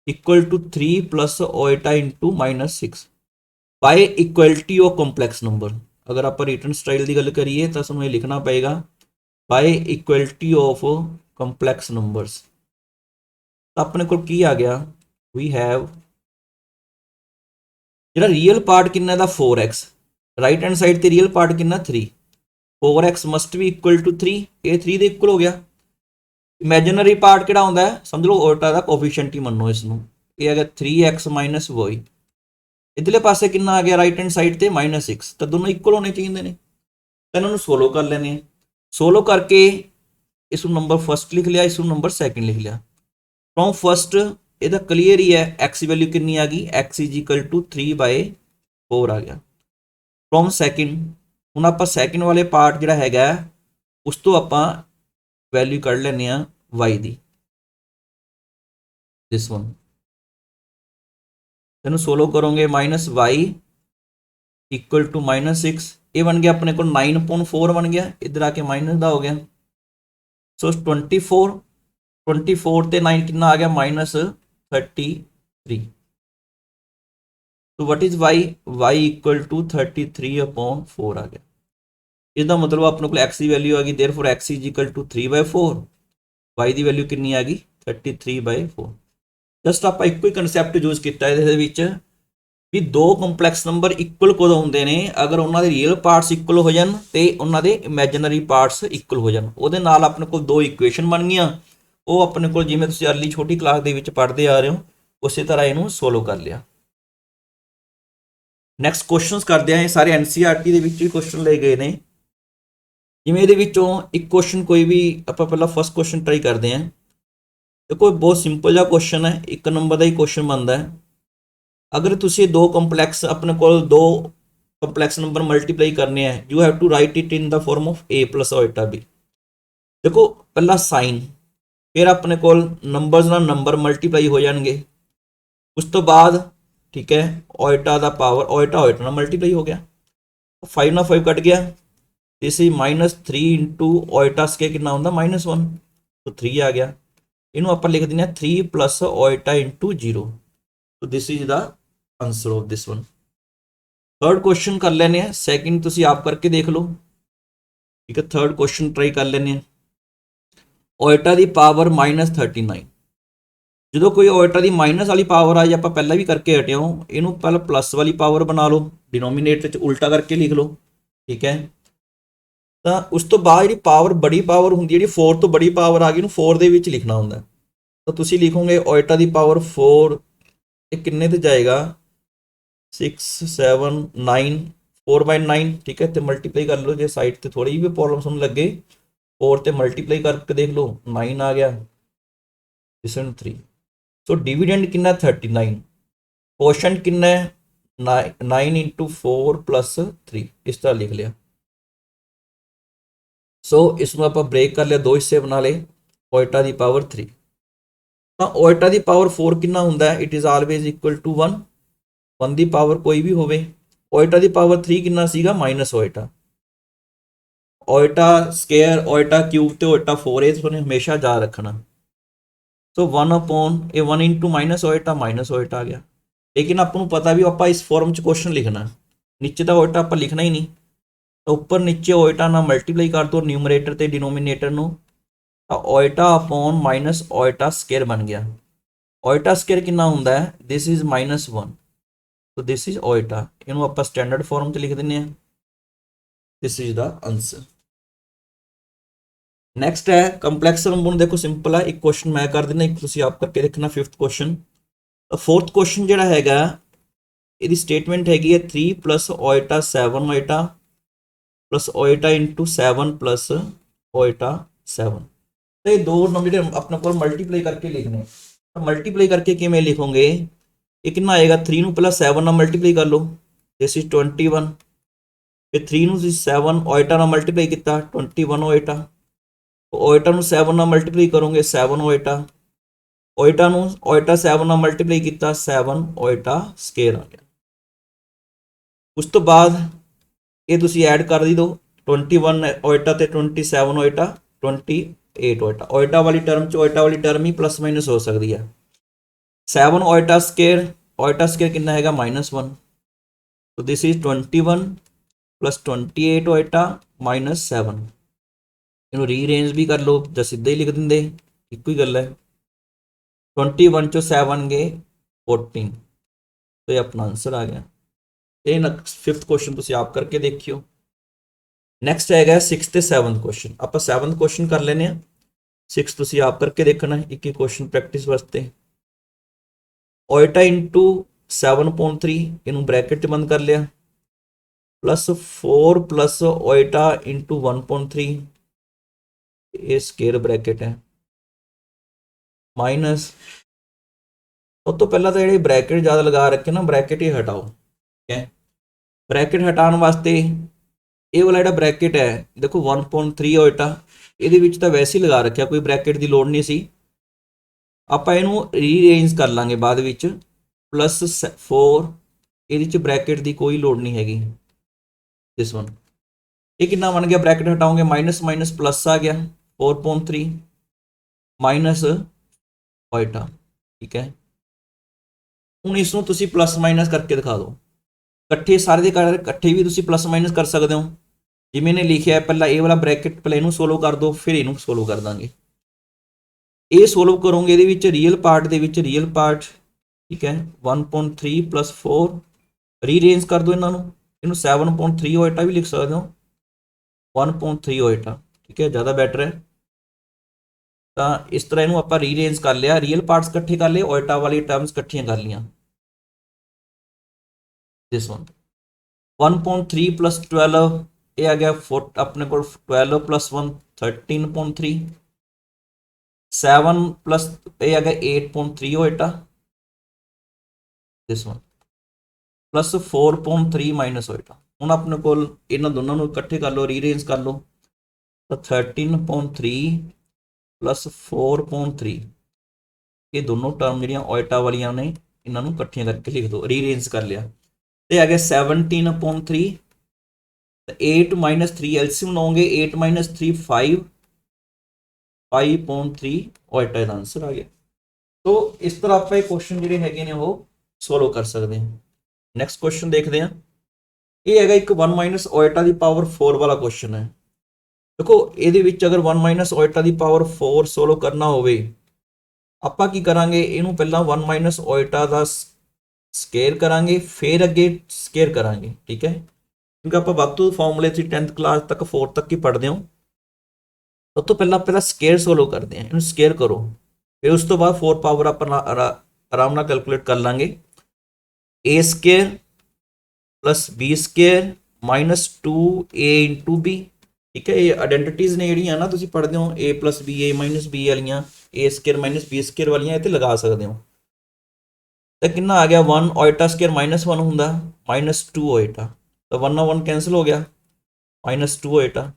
S1: equal to 3 plus iota into -6 by equality of complex number. अगर आप रिटर्न स्टाइल की गल करिए तो सूँ लिखना पेगा by equality of complex numbers. तो अपने को की आ गया वी हैव जो रियल पार्ट किन्ना दा 4x राइट हैंड साइड ते रियल पार्ट किन्ना 3 4x मस्ट भी इक्वल टू 3 ये 3 दे इक्वल हो गया। इमेजनरी पार्ट किहड़ा होंदा है समझ लो ओल्टा दा कोफिशिएंट ही मनो इसनूं ये आ गया 3x माइनस वाई। इधरले पासे कितना आ गया राइट हैंड साइड ते -6। तो दोनों इक्वल होने चाहिए ने। तो इन्होंने सोलो कर लेने, सोलो करके इस नंबर फर्स्ट लिख लिया इस नंबर सैकेंड लिख लिया। फ्रॉम फर्स्ट यदा क्लीयर ही है एक्स की वैल्यू कितनी आ गई एक्स इज इक्वल टू 3/4 आ गया। फ्रॉम सैकेंड हूँ आप सैकेंड वाले पार्ट जोड़ा है उस तो आप वैल्यू कढ़ लेने वाई दी दिस वन। तेन सोलो करोगे माइनस वाई इक्वल टू -6 ये बन गया अपने को 9/4 बन गया। इधर आके माइनस का हो गया सो 24 ते 9 कितना आ गया -33। तो what is y equal to 33/4 आ गया। इसका मतलब अपने को एक्स की वैल्यू आ गई therefore x is equal to 3/4 y की वैल्यू कितनी आ गई 33/4। जस्ट आप एक ही कंसैप्ट यूज किया भी दो कंपलैक्स नंबर इक्वल कदों होंगे ने अगर उन्होंने रियल पार्ट्स इक्वल हो जाए तो उन्होंने इमेजनरी पार्ट्स इक्वल हो जाए। वो अपने को दो इक्वेशन बन गई वो अपने को जिमें तुम अर्ली छोटी क्लास के पढ़ते आ रहे हो उस तरह इनू सोल्व कर लिया। ਨੈਕਸਟ ਕੁਐਸਚਨਸ ਕਰਦੇ ਆਂ। ਇਹ ਸਾਰੇ ਐਨਸੀਈਆਰਟੀ ਦੇ ਵਿੱਚ ਵੀ ਕੁਐਸਚਨ ਲਏ ਗਏ ਨੇ। ਜਿਵੇਂ ਇਹਦੇ ਵਿੱਚੋਂ ਇੱਕ ਕੁਐਸਚਨ ਕੋਈ ਵੀ ਆਪਾਂ ਪਹਿਲਾਂ ਫਸਟ ਕੁਐਸਚਨ ਟਰਾਈ ਕਰਦੇ ਆਂ। ਦੇਖੋ ਬਹੁਤ ਸਿੰਪਲ ਜਿਹਾ ਕੁਐਸਚਨ ਹੈ, 1 ਨੰਬਰ ਦਾ ਹੀ ਕੁਐਸਚਨ ਬਣਦਾ ਹੈ। ਅਗਰ ਤੁਸੀਂ ਦੋ ਕੰਪਲੈਕਸ ਆਪਣੇ ਕੋਲ ਦੋ ਕੰਪਲੈਕਸ ਨੰਬਰ ਮਲਟੀਪਲਾਈ ਕਰਨੇ ਆ, you have to write it in the form of a plus iota b। ਦੇਖੋ ਪਹਿਲਾਂ ਸਾਈਨ, ਫਿਰ ਆਪਣੇ ਕੋਲ ਨੰਬਰਸ ਨਾਲ ਨੰਬਰ ਮਲਟੀਪਲਾਈ ਹੋ ਜਾਣਗੇ। ਉਸ ਤੋਂ ਬਾਅਦ ਠੀਕ ਹੈ ਓਇਟਾ ਦਾ ਪਾਵਰ, ਓਇਟਾ ਓਇਟਾ ਨਾਲ ਮਲਟੀਪਲਾਈ ਹੋ ਗਿਆ, 5 ਨਾਲ 5 ਕੱਟ ਗਿਆ। ਦਿਸ ਇਜ਼ -3 ਇੰਟੂ ਓਇਟਾ ਸਕੇਅਰ ਕਿੰਨਾ ਹੁੰਦਾ -1, तो 3 ਆ ਗਿਆ। ਇਹਨੂੰ ਆਪਾਂ ਲਿਖ ਦਿੰਦੇ ਹਾਂ 3 plus iota into 0। So this is the answer of this one. Third question कर लेने हैं, सैकेंड तुसी आप करके देख लो। ठीक है, थर्ड क्वेश्चन ट्राई कर लेने हैं। ओइटा की पावर -39। जो कोई ओइटा की माइनस वाली पावर आई, आप पहला भी करके हटे हो, इनू पहले प्लस वाली पावर बना लो, डिनोमीनेटर उल्टा करके लिख लो। ठीक है, तो उस तो बाद जी पावर बड़ी पावर होंगी जी 4 तो बड़ी पावर आ गई, 4 दे विच लिखना होंगे। तो तुसी लिखोगे ओइटा की पावर 4, ये किन्ने ते जाएगा 6 7 9, 4/9। ठीक है, तो मल्टीप्लाई कर लो, जो साइड से थोड़ी भी प्रॉब्लम सुन लगे 4 से मल्टीप्लाई करके देख लो, 9 आ गया, दिस 3। सो डिविडेंड कितना 39, क्वेश्चन कितना 9 इंटू 4 प्लस 3, इस तरह लिख लिया। सो इसमें आप ब्रेक कर लिया, दो हिस्से बना ले। ओइटा की पावर 3, तो ओइटा की पावर 4 कितना होंगे, it is always equal to 1। 1 की पावर कोई भी होवे। ओइटा की पावर 3 कितना सीगा minus Oita. Oita square, Oita cube तो ओइटा 4 इसने हमेशा याद रखना। सो 1/, 1 इंटू माइनस ओइटा आ गया। लेकिन आपको पता भी आप इस फॉर्म च क्वेश्चन लिखना, नीचे तो ओइटा आप लिखना ही नहीं। तो उपर नीचे ओइटा ना मल्टीप्लाई कर दो न्यूमरेटर तो डिनोमीनेटर में, तो Oita upon minus Oita square बन गया। ओइटा स्केयर कितना होंगे, दिस इज -1, तो दिस इज ओइटा। इनू आप स्टैंडर्ड फॉर्म च लिख दें, this is the answer. Next है कंपलैक्स नंबर। देखो सिंपल है, एक क्वेश्चन मैं कर देना, एक तुसी आप करके देखना। फिफ्थ क्वेश्चन, फोर्थ क्वेश्चन जोड़ा है ये स्टेटमेंट हैगी है 3 plus Oita 7 Oita plus Oita into 7 plus Oita 7। तो ये दो नंबर जो अपने को मल्टीप्लाई करके लिखने, तो मल्टीप्लाई करके किमें लिखोगे, ये कितना आएगा 3 नू पहला 7 ना मल्टीप्लाई कर लो, दिस इज 21। फिर 3 नू 7 ओइटा ना मल्टीप्लाई किया 21 ओइटा। ओइटा नू 7 ना मल्टीप्लाई करोगे 7 ओइटा। ओइटा नू ओइटा 7 ना मल्टीप्लाई किया 7 ओइटा स्केयर आ गया। उस तो बाद ये तुसी ऐड कर दी दो 21 ओइटा ते 27 ओइटा 28 ओइटा। ओइटा वाली टर्म च ओइटा वाली टर्म ही प्लस माइनस हो सकती है। 7 ओइटा स्केयर कितना है -1, तो दिस इज 21 प्लस 28 ओइटा -7। इनू रीअरेंज भी कर लो या सीधा ही लिख देंगे, एक ही गल है। 21 चो 7 गए 14, तो ये अपना आंसर आ गया। ये फिफ्थ क्वेश्चन तुम आप करके देखियो। नैक्सट है 6th ते 7th क्वेश्चन। आप 7th क्वेश्चन कर लेने, 6th तुम आप करके देखना, एक ही क्वेश्चन प्रैक्टिस वास्ते। ओइटा इंटू 7/3 इनू ब्रैकेट बंद कर लिया, प्लस 4 प्लस ओइटा इंटू 1/3, ये स्केयर ब्रैकेट है, माइनस। उस तो पहला तो ये ब्रैकेट ज़्यादा लगा रखे ना, ब्रैकेट ही हटाओ। ठीक है, ब्रैकेट हटाने वास्ते ये वाला जो ब्रैकेट है देखो 1/3 ओइटा, ये तो वैसे ही लगा रखा, कोई ब्रैकेट की लोड़ नहीं सी। आप इनू रीअरेंज कर लाँगे बाद विच, प्लस 4 ये ब्रैकेट की कोई लोड़ नहीं हैगी, दिस वन। ये कितना बन गया, ब्रैकेट हटाओगे माइनस माइनस प्लस आ गया 4/3 माइनस ओइटा। ठीक है, हूँ इसनों तुसी प्लस माइनस करके दिखा दो, कट्ठे सारे दे कट्ठे भी तुसी प्लस माइनस कर सकते हो। जिमें ने लिखा है पहला ये वाला ब्रैकेट पहले इनू सोल्व कर दो, फिर इनू सोल्व कर देंगे। ये सोल्व करोगे ये रियल पार्ट रियल पार्ट। ठीक है, 1/3 प्लस 4 रीअरेंज कर दो इन्हों, इनू 7/3 ओइटा भी लिख सकते हो, 1/3 ओइटा। ठीक है, ज़्यादा बैटर है। तो इस तरह इनू आप रीअरेंज कर लिया, रियल पार्ट्स कट्ठे कर लिए, ओइटा वाली टर्म्स कट्ठियां कर लिया, दिस वन। 1.3 प्लस 12 ये आ गया अपने को 12 प्लस 1 13.3 7 प्लस ये आ गया 8.3 ओएटा दिस वन प्लस 4.3 माइनस ओएटा ਹੁਣ ਆਪਣੇ ਕੋਲ ਇਹਨਾਂ ਦੋਨਾਂ ਨੂੰ ਇਕੱਠੇ ਕਰ ਲਓ ਰੀਅਰੇਂਜ ਕਰ ਲਓ ਤਾਂ 13.3 प्लस 4.3 ਇਹ ਦੋਨੋਂ ਟਰਮ ਜਿਹੜੀਆਂ ओएटा ਵਾਲੀਆਂ ਨੇ ਇਹਨਾਂ ਨੂੰ ਇਕੱਠੀਆਂ ਕਰਕੇ ਲਿਖ ਦਿਓ ਰੀਅਰੇਂਜ ਕਰ ਲਿਆ ਤੇ ਆ ਗਿਆ 17.3 8 माइनस 3 एलसीएम लाओगे 8 माइनस 3 5 5.3 ओएटा ਦਾ आंसर आ गया तो इस तरह ਆਪਾਂ ਇਹ ਕੁਐਸਚਨ ਜਿਹੜੇ ਹੈਗੇ ਨੇ ਉਹ ਸੋਲਵ ਕਰ ਸਕਦੇ ਹਾਂ ਨੈਕਸਟ ਕੁਐਸਚਨ ਦੇਖਦੇ ਹਾਂ ਇਹ ਹੈਗਾ ਇੱਕ 1 ਮਾਈਨਸ ओएटा ਦੀ ਪਾਵਰ 4 ਵਾਲਾ ਕੁਐਸਚਨ ਹੈ ਦੇਖੋ ਇਹਦੇ ਵਿੱਚ ਅਗਰ 1 ਮਾਈਨਸ ओएटा ਦੀ ਪਾਵਰ 4 ਸੋਲਵ ਕਰਨਾ ਹੋਵੇ ਆਪਾਂ ਕੀ ਕਰਾਂਗੇ ਇਹਨੂੰ ਪਹਿਲਾਂ 1 ਮਾਈਨਸ ओएटा ਦਾ ਸਕੇਅਰ ਕਰਾਂਗੇ ਫਿਰ ਅੱਗੇ ਸਕੇਅਰ ਕਰਾਂਗੇ ਠੀਕ ਹੈ क्योंकि आप वाधू फॉर्मूले 10th क्लास तक 4th तक ही पढ़ते हो सब तो पहला स्केयर सोल्व करते हैं इन स्केयर करो फिर उस तो बाद 4 पावर आप आराम ना कैलकुलेट कर लांगे a square plus b square minus 2a into b ठीक है ये आइडेंटिटीज़ ने ਜਿਹੜੀਆਂ ना ਤੁਸੀਂ पढ़ते हो a plus b a minus b वालियां a square minus b square वालियां ਇਹ ਤੇ ਲਗਾ ਸਕਦੇ ਹੋ ਤਾਂ ਕਿੰਨਾ ਆ ਗਿਆ 1 ओएटा स्केयर माइनस 1 ਹੁੰਦਾ माइनस 2 ओएटा तो 1 1 कैंसिल हो गया माइनस 2 ओएटा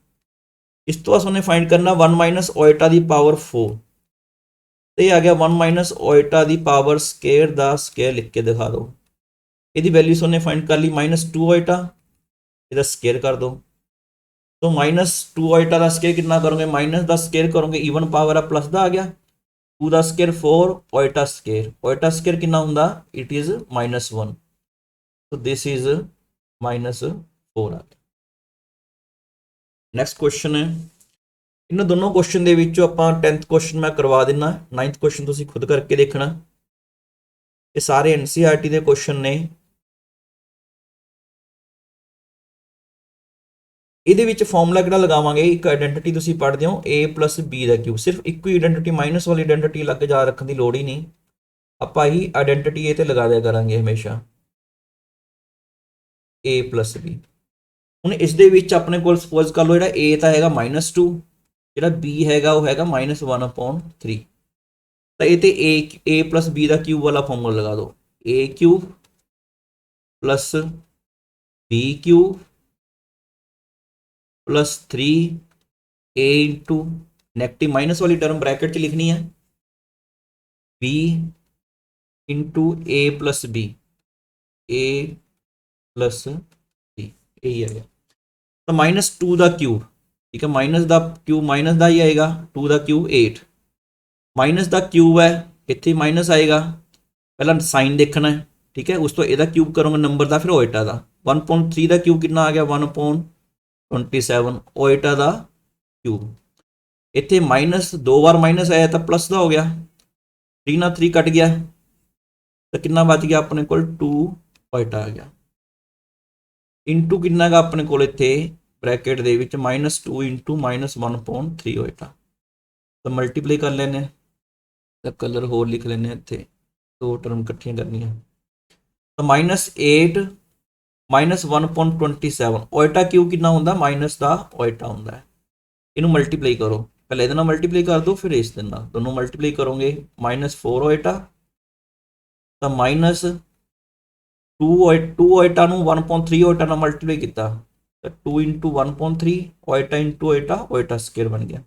S1: इस तो बाद हमने फाइंड करना 1 माइनस ओएटा की पावर 4 तो ये आ गया 1 माइनस ओएटा की पावर स्केयर का स्केयर लिख के दिखा दो यदि वैल्यूज हमने फाइंड कर ली माइनस 2 ओएटा इसका स्केयर कर दो तो माइनस 2 ओएटा का स्केयर कितना करोगे माइनस का स्केयर करोगे ईवन पावर आ प्लस का आ गया 2 का स्केयर 4 ओएटा स्केयर कितना होंगे इट इज़ माइनस 1 तो दिस इज़ माइनस 4 आ गया नैक्सट क्वेश्चन है इन दोनों क्वेश्चन के आप 10th क्वेश्चन मैं करवा देना 9th क्वेश्चन तुम खुद करके देखना ये सारे NCERT के क्वेश्चन ने ये फॉर्मूला कि लगावे एक आइडेंटिटी तुम पढ़ते हो a प्लस बी का क्यूब सिर्फ एक ही आइडेंटिटी माइनस वाली आइडेंटिटी अलग जा रखने की लड़ ही नहीं आप ही आइडेंटिटी ये लगा दिया करा हमेशा a प्लस बी हूँ इस अपने को सपोज कर लो जो a तो है माइनस 2 जो b है वह है माइनस 1/3 तो ये a प्लस बी का क्यूब वाला फॉर्मूला लगा दो a cube plus b cube plus 3a into negative minus वाली टर्म ब्रैकेट च लिखनी है b into a plus b a plus b यही है तो माइनस 2 का क्यूब ठीक है माइनस का क्यूब माइनस का ही आएगा 2 का क्यूब 8 माइनस का क्यूब है इतने माइनस आएगा पहला साइन देखना है ठीक है उस तो यदा क्यूब करोगे नंबर का फिर ओएटा का 1.3 का क्यूब कितना आ गया 1/27 ओएटा का क्यूब इतने माइनस 2 बार माइनस आया तो प्लस का हो गया 3 ना 3 कट गया तो कितना बच गया अपने को 2 ओएटा आ गया इंटू कितना का अपने को इतने ब्रैकेट दे माइनस 2 इंटू माइनस 1/3 ओएटा तो मल्टीप्लाई कर लेने तो कलर होर लिख लेने इतने दो टर्म इकट्ठियां करनी तो माइनस 8 माइनस 1.27 ओएटा क्यूब कितना होंगे माइनस का ओएटा होंगे इनू मल्टीप्लाई करो पहले ये मल्टीप्लाई कर दो फिर इस दिन दोनों मल्टीप्लाई करोगे माइनस 4 ओएटा तो माइनस 2 ओएटा 1.3 ओएटा ना मल्टीप्लाई किया तो 2 इंटू 1.3 ओएटा इंटू ओएटा स्केयर बन गया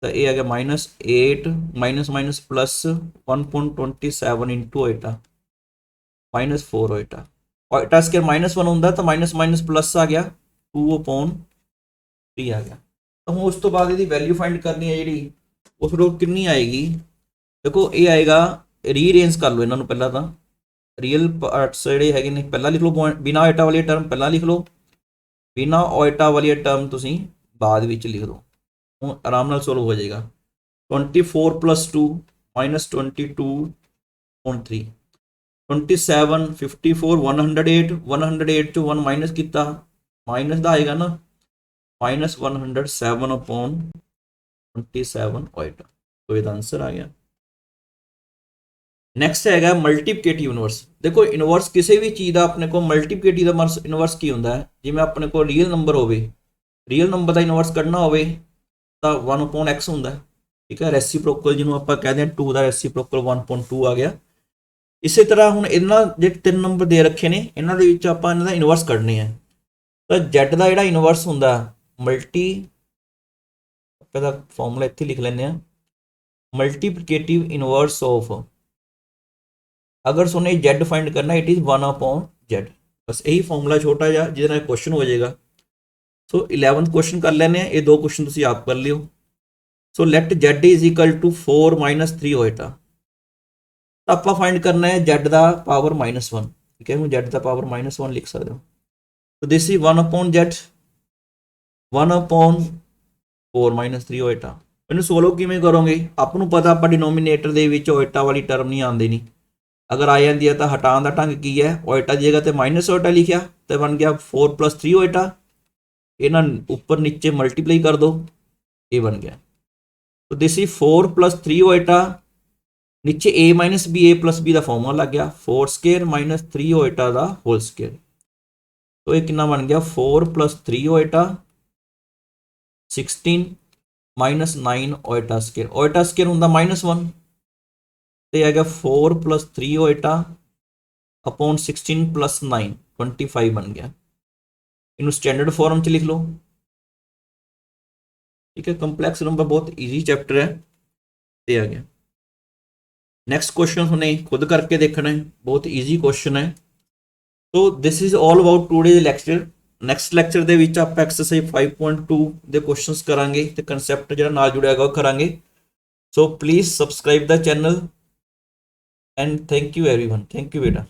S1: तो ये आ गया minus 8 minus minus plus 1.27 into ओएटा माइनस 4 ओएटा स्केयर माइनस 1 होंगे तो माइनस माइनस प्लस आ गया 2/3 आ गया तो हम उस तो बाद यदि वैल्यू फाइंड करनी है जी वो फिर कितनी आएगी देखो ये आएगा रीअरेंज कर लो इन्होंने पहला तो रियल पार्ट्स जोड़े है ने पहला लिख लो बिना ओएटा वाली टर्म पहला लिख लो बिना ओएटा वाली टर्म तुम बाद लिख दो हूँ आराम नाल सोल्व हो जाएगा 24 प्लस 2 माइनस 22.3 27 54 108 108 चो 1 माइनस किया माइनस का आएगा ना माइनस 107/27 ओएटा तो यह आंसर आ गया ਨੈਕਸਟ ਹੈਗਾ ਮਲਟੀਪਲੀਕੇਟਿਵ ਇਨਵਰਸ। ਦੇਖੋ ਇਨਵਰਸ ਕਿਸੇ ਵੀ ਚੀਜ਼ ਦਾ ਆਪਣੇ ਕੋਲ ਮਲਟੀਪਲੀਕੇਟਿਵ ਦਾ ਇਨਵਰਸ ਕੀ ਹੁੰਦਾ ਹੈ, ਜਿਵੇਂ ਆਪਣੇ ਕੋਲ ਰੀਅਲ ਨੰਬਰ ਹੋਵੇ, ਰੀਅਲ ਨੰਬਰ ਦਾ ਇਨਵਰਸ ਕੱਢਣਾ ਹੋਵੇ ਤਾਂ 1/x ਹੁੰਦਾ ਹੈ, ਠੀਕ ਹੈ। ਰੈਸੀਪ੍ਰੋਕਲ ਜਿਹਨੂੰ ਆਪਾਂ ਕਹਿੰਦੇ ਹਾਂ 2 ਦਾ ਰੈਸੀਪ੍ਰੋਕਲ 1/2 ਆ ਗਿਆ। ਇਸੇ ਤਰ੍ਹਾਂ ਹੁਣ ਇਹਨਾਂ ਜੇ 3 ਨੰਬਰ ਦੇ ਰੱਖੇ ਨੇ, ਇਹਨਾਂ ਦੇ ਵਿੱਚ ਆਪਾਂ ਇਹਨਾਂ ਦਾ ਇਨਵਰਸ ਕੱਢਣੇ ਆ, ਤਾਂ z ਦਾ ਜਿਹੜਾ ਇਨਵਰਸ ਹੁੰਦਾ ਮਲਟੀ, ਆਪਾਂ ਦਾ ਫਾਰਮੂਲਾ ਇੱਥੇ ਲਿਖ ਲੈਂਦੇ ਆ, ਮਲਟੀਪਲੀਕੇਟਿਵ ਇਨਵਰਸ ਆਫ, ਅਗਰ ਸੁਣੇ z ਫਾइंड ਕਰਨਾ ਇਟ ਇਜ਼ 1/z। ਬਸ ਇਹੀ ਫਾਰਮੂਲਾ ਛੋਟਾ ਜਿਹਾ ਜਿਹਦੇ ਨਾਲ ਕੁਐਸਚਨ ਹੋ ਜਾਏਗਾ। ਸੋ 11th ਕੁਐਸਚਨ ਕਰ ਲੈਂਦੇ ਆ, ਇਹ ਦੋ ਕੁਐਸਚਨ ਤੁਸੀਂ ਆਪ ਕਰ ਲਿਓ। So let z is equal to 4 - 3 iota, ਤਾਂ ਆਪਾਂ ਫਾइंड ਕਰਨਾ ਹੈ z ਦਾ ਪਾਵਰ -1, ਠੀਕ ਹੈ। ਹੁਣ z ਦਾ ਪਾਵਰ -1 ਲਿਖ ਸਕਦੇ ਹੋ। ਸੋ ਦਿਸ ਇਜ਼ 1/z 1/4 - 3 ਹੋਏਟਾ। ਇਹਨੂੰ ਸੋਲਵ ਕਿਵੇਂ ਕਰੋਗੇ, ਆਪ ਨੂੰ ਪਤਾ ਆਪਾਂ ਡਿਨੋਮੀਨੇਟਰ ਦੇ ਵਿੱਚ ਹੋਏਟਾ ਵਾਲੀ ਟਰਮ ਨਹੀਂ ਆਉਂਦੀ ਨਹੀਂ, ਅਗਰ ਆ ਜਾਂਦੀ ਹੈ ਤਾਂ ਹਟਾਉਣ ਦਾ ਢੰਗ ਕੀ ਹੈ, ਹੋਏਟਾ ਦੀ ਜਗ੍ਹਾ ਤੇ ਮਾਈਨਸ ਹੋਏਟਾ ਲਿਖਿਆ ਤੇ ਬਣ ਗਿਆ 4 + 3 ਹੋਏਟਾ, ਇਹਨਾਂ ਉੱਪਰ ਨੀਚੇ ਮਲਟੀਪਲਾਈ ਕਰ ਦੋ, ਇਹ ਬਣ ਗਿਆ। ਸੋ ਦਿਸ ਇਜ਼ 4 + 3 ਹੋਏਟਾ, ਨੀਚੇ a - b a + b the formula ਲੱਗ ਗਿਆ, 4² - 3 ਹੋਏਟਾ ਦਾ ਹੋਲ ਸਕੁਅਰ। तो ये कितना बन गया 4 + 3 ओएटा 16 - 9 ओएटा स्केयर होंदा -1, तो आ गया 4 + 3 ओएटा अपॉन 16 + 9 25 बन गया। इनू स्टैंडर्ड फॉर्म च लिख लो, ठीक है। कंपलैक्स नंबर बहुत ईजी चैप्टर है, ये आ गया। नैक्सट क्वेश्चन हमने खुद करके देखना है, बहुत ईजी क्वेश्चन है। तो this is all about today lecture. Next lecture ਦੇ ਵਿੱਚ ਆਪਾਂ ਐਕਸਰਸਾਈਜ਼ 5.2 ਦੇ ਕੁਐਸਚਨਸ ਕਰਾਂਗੇ ਤੇ ਕਨਸੈਪਟ ਜਿਹੜਾ ਨਾਲ ਜੁੜਿਆ ਹੈਗਾ ਉਹ ਕਰਾਂਗੇ। So please subscribe the channel and thank you everyone. Thank you बेटा।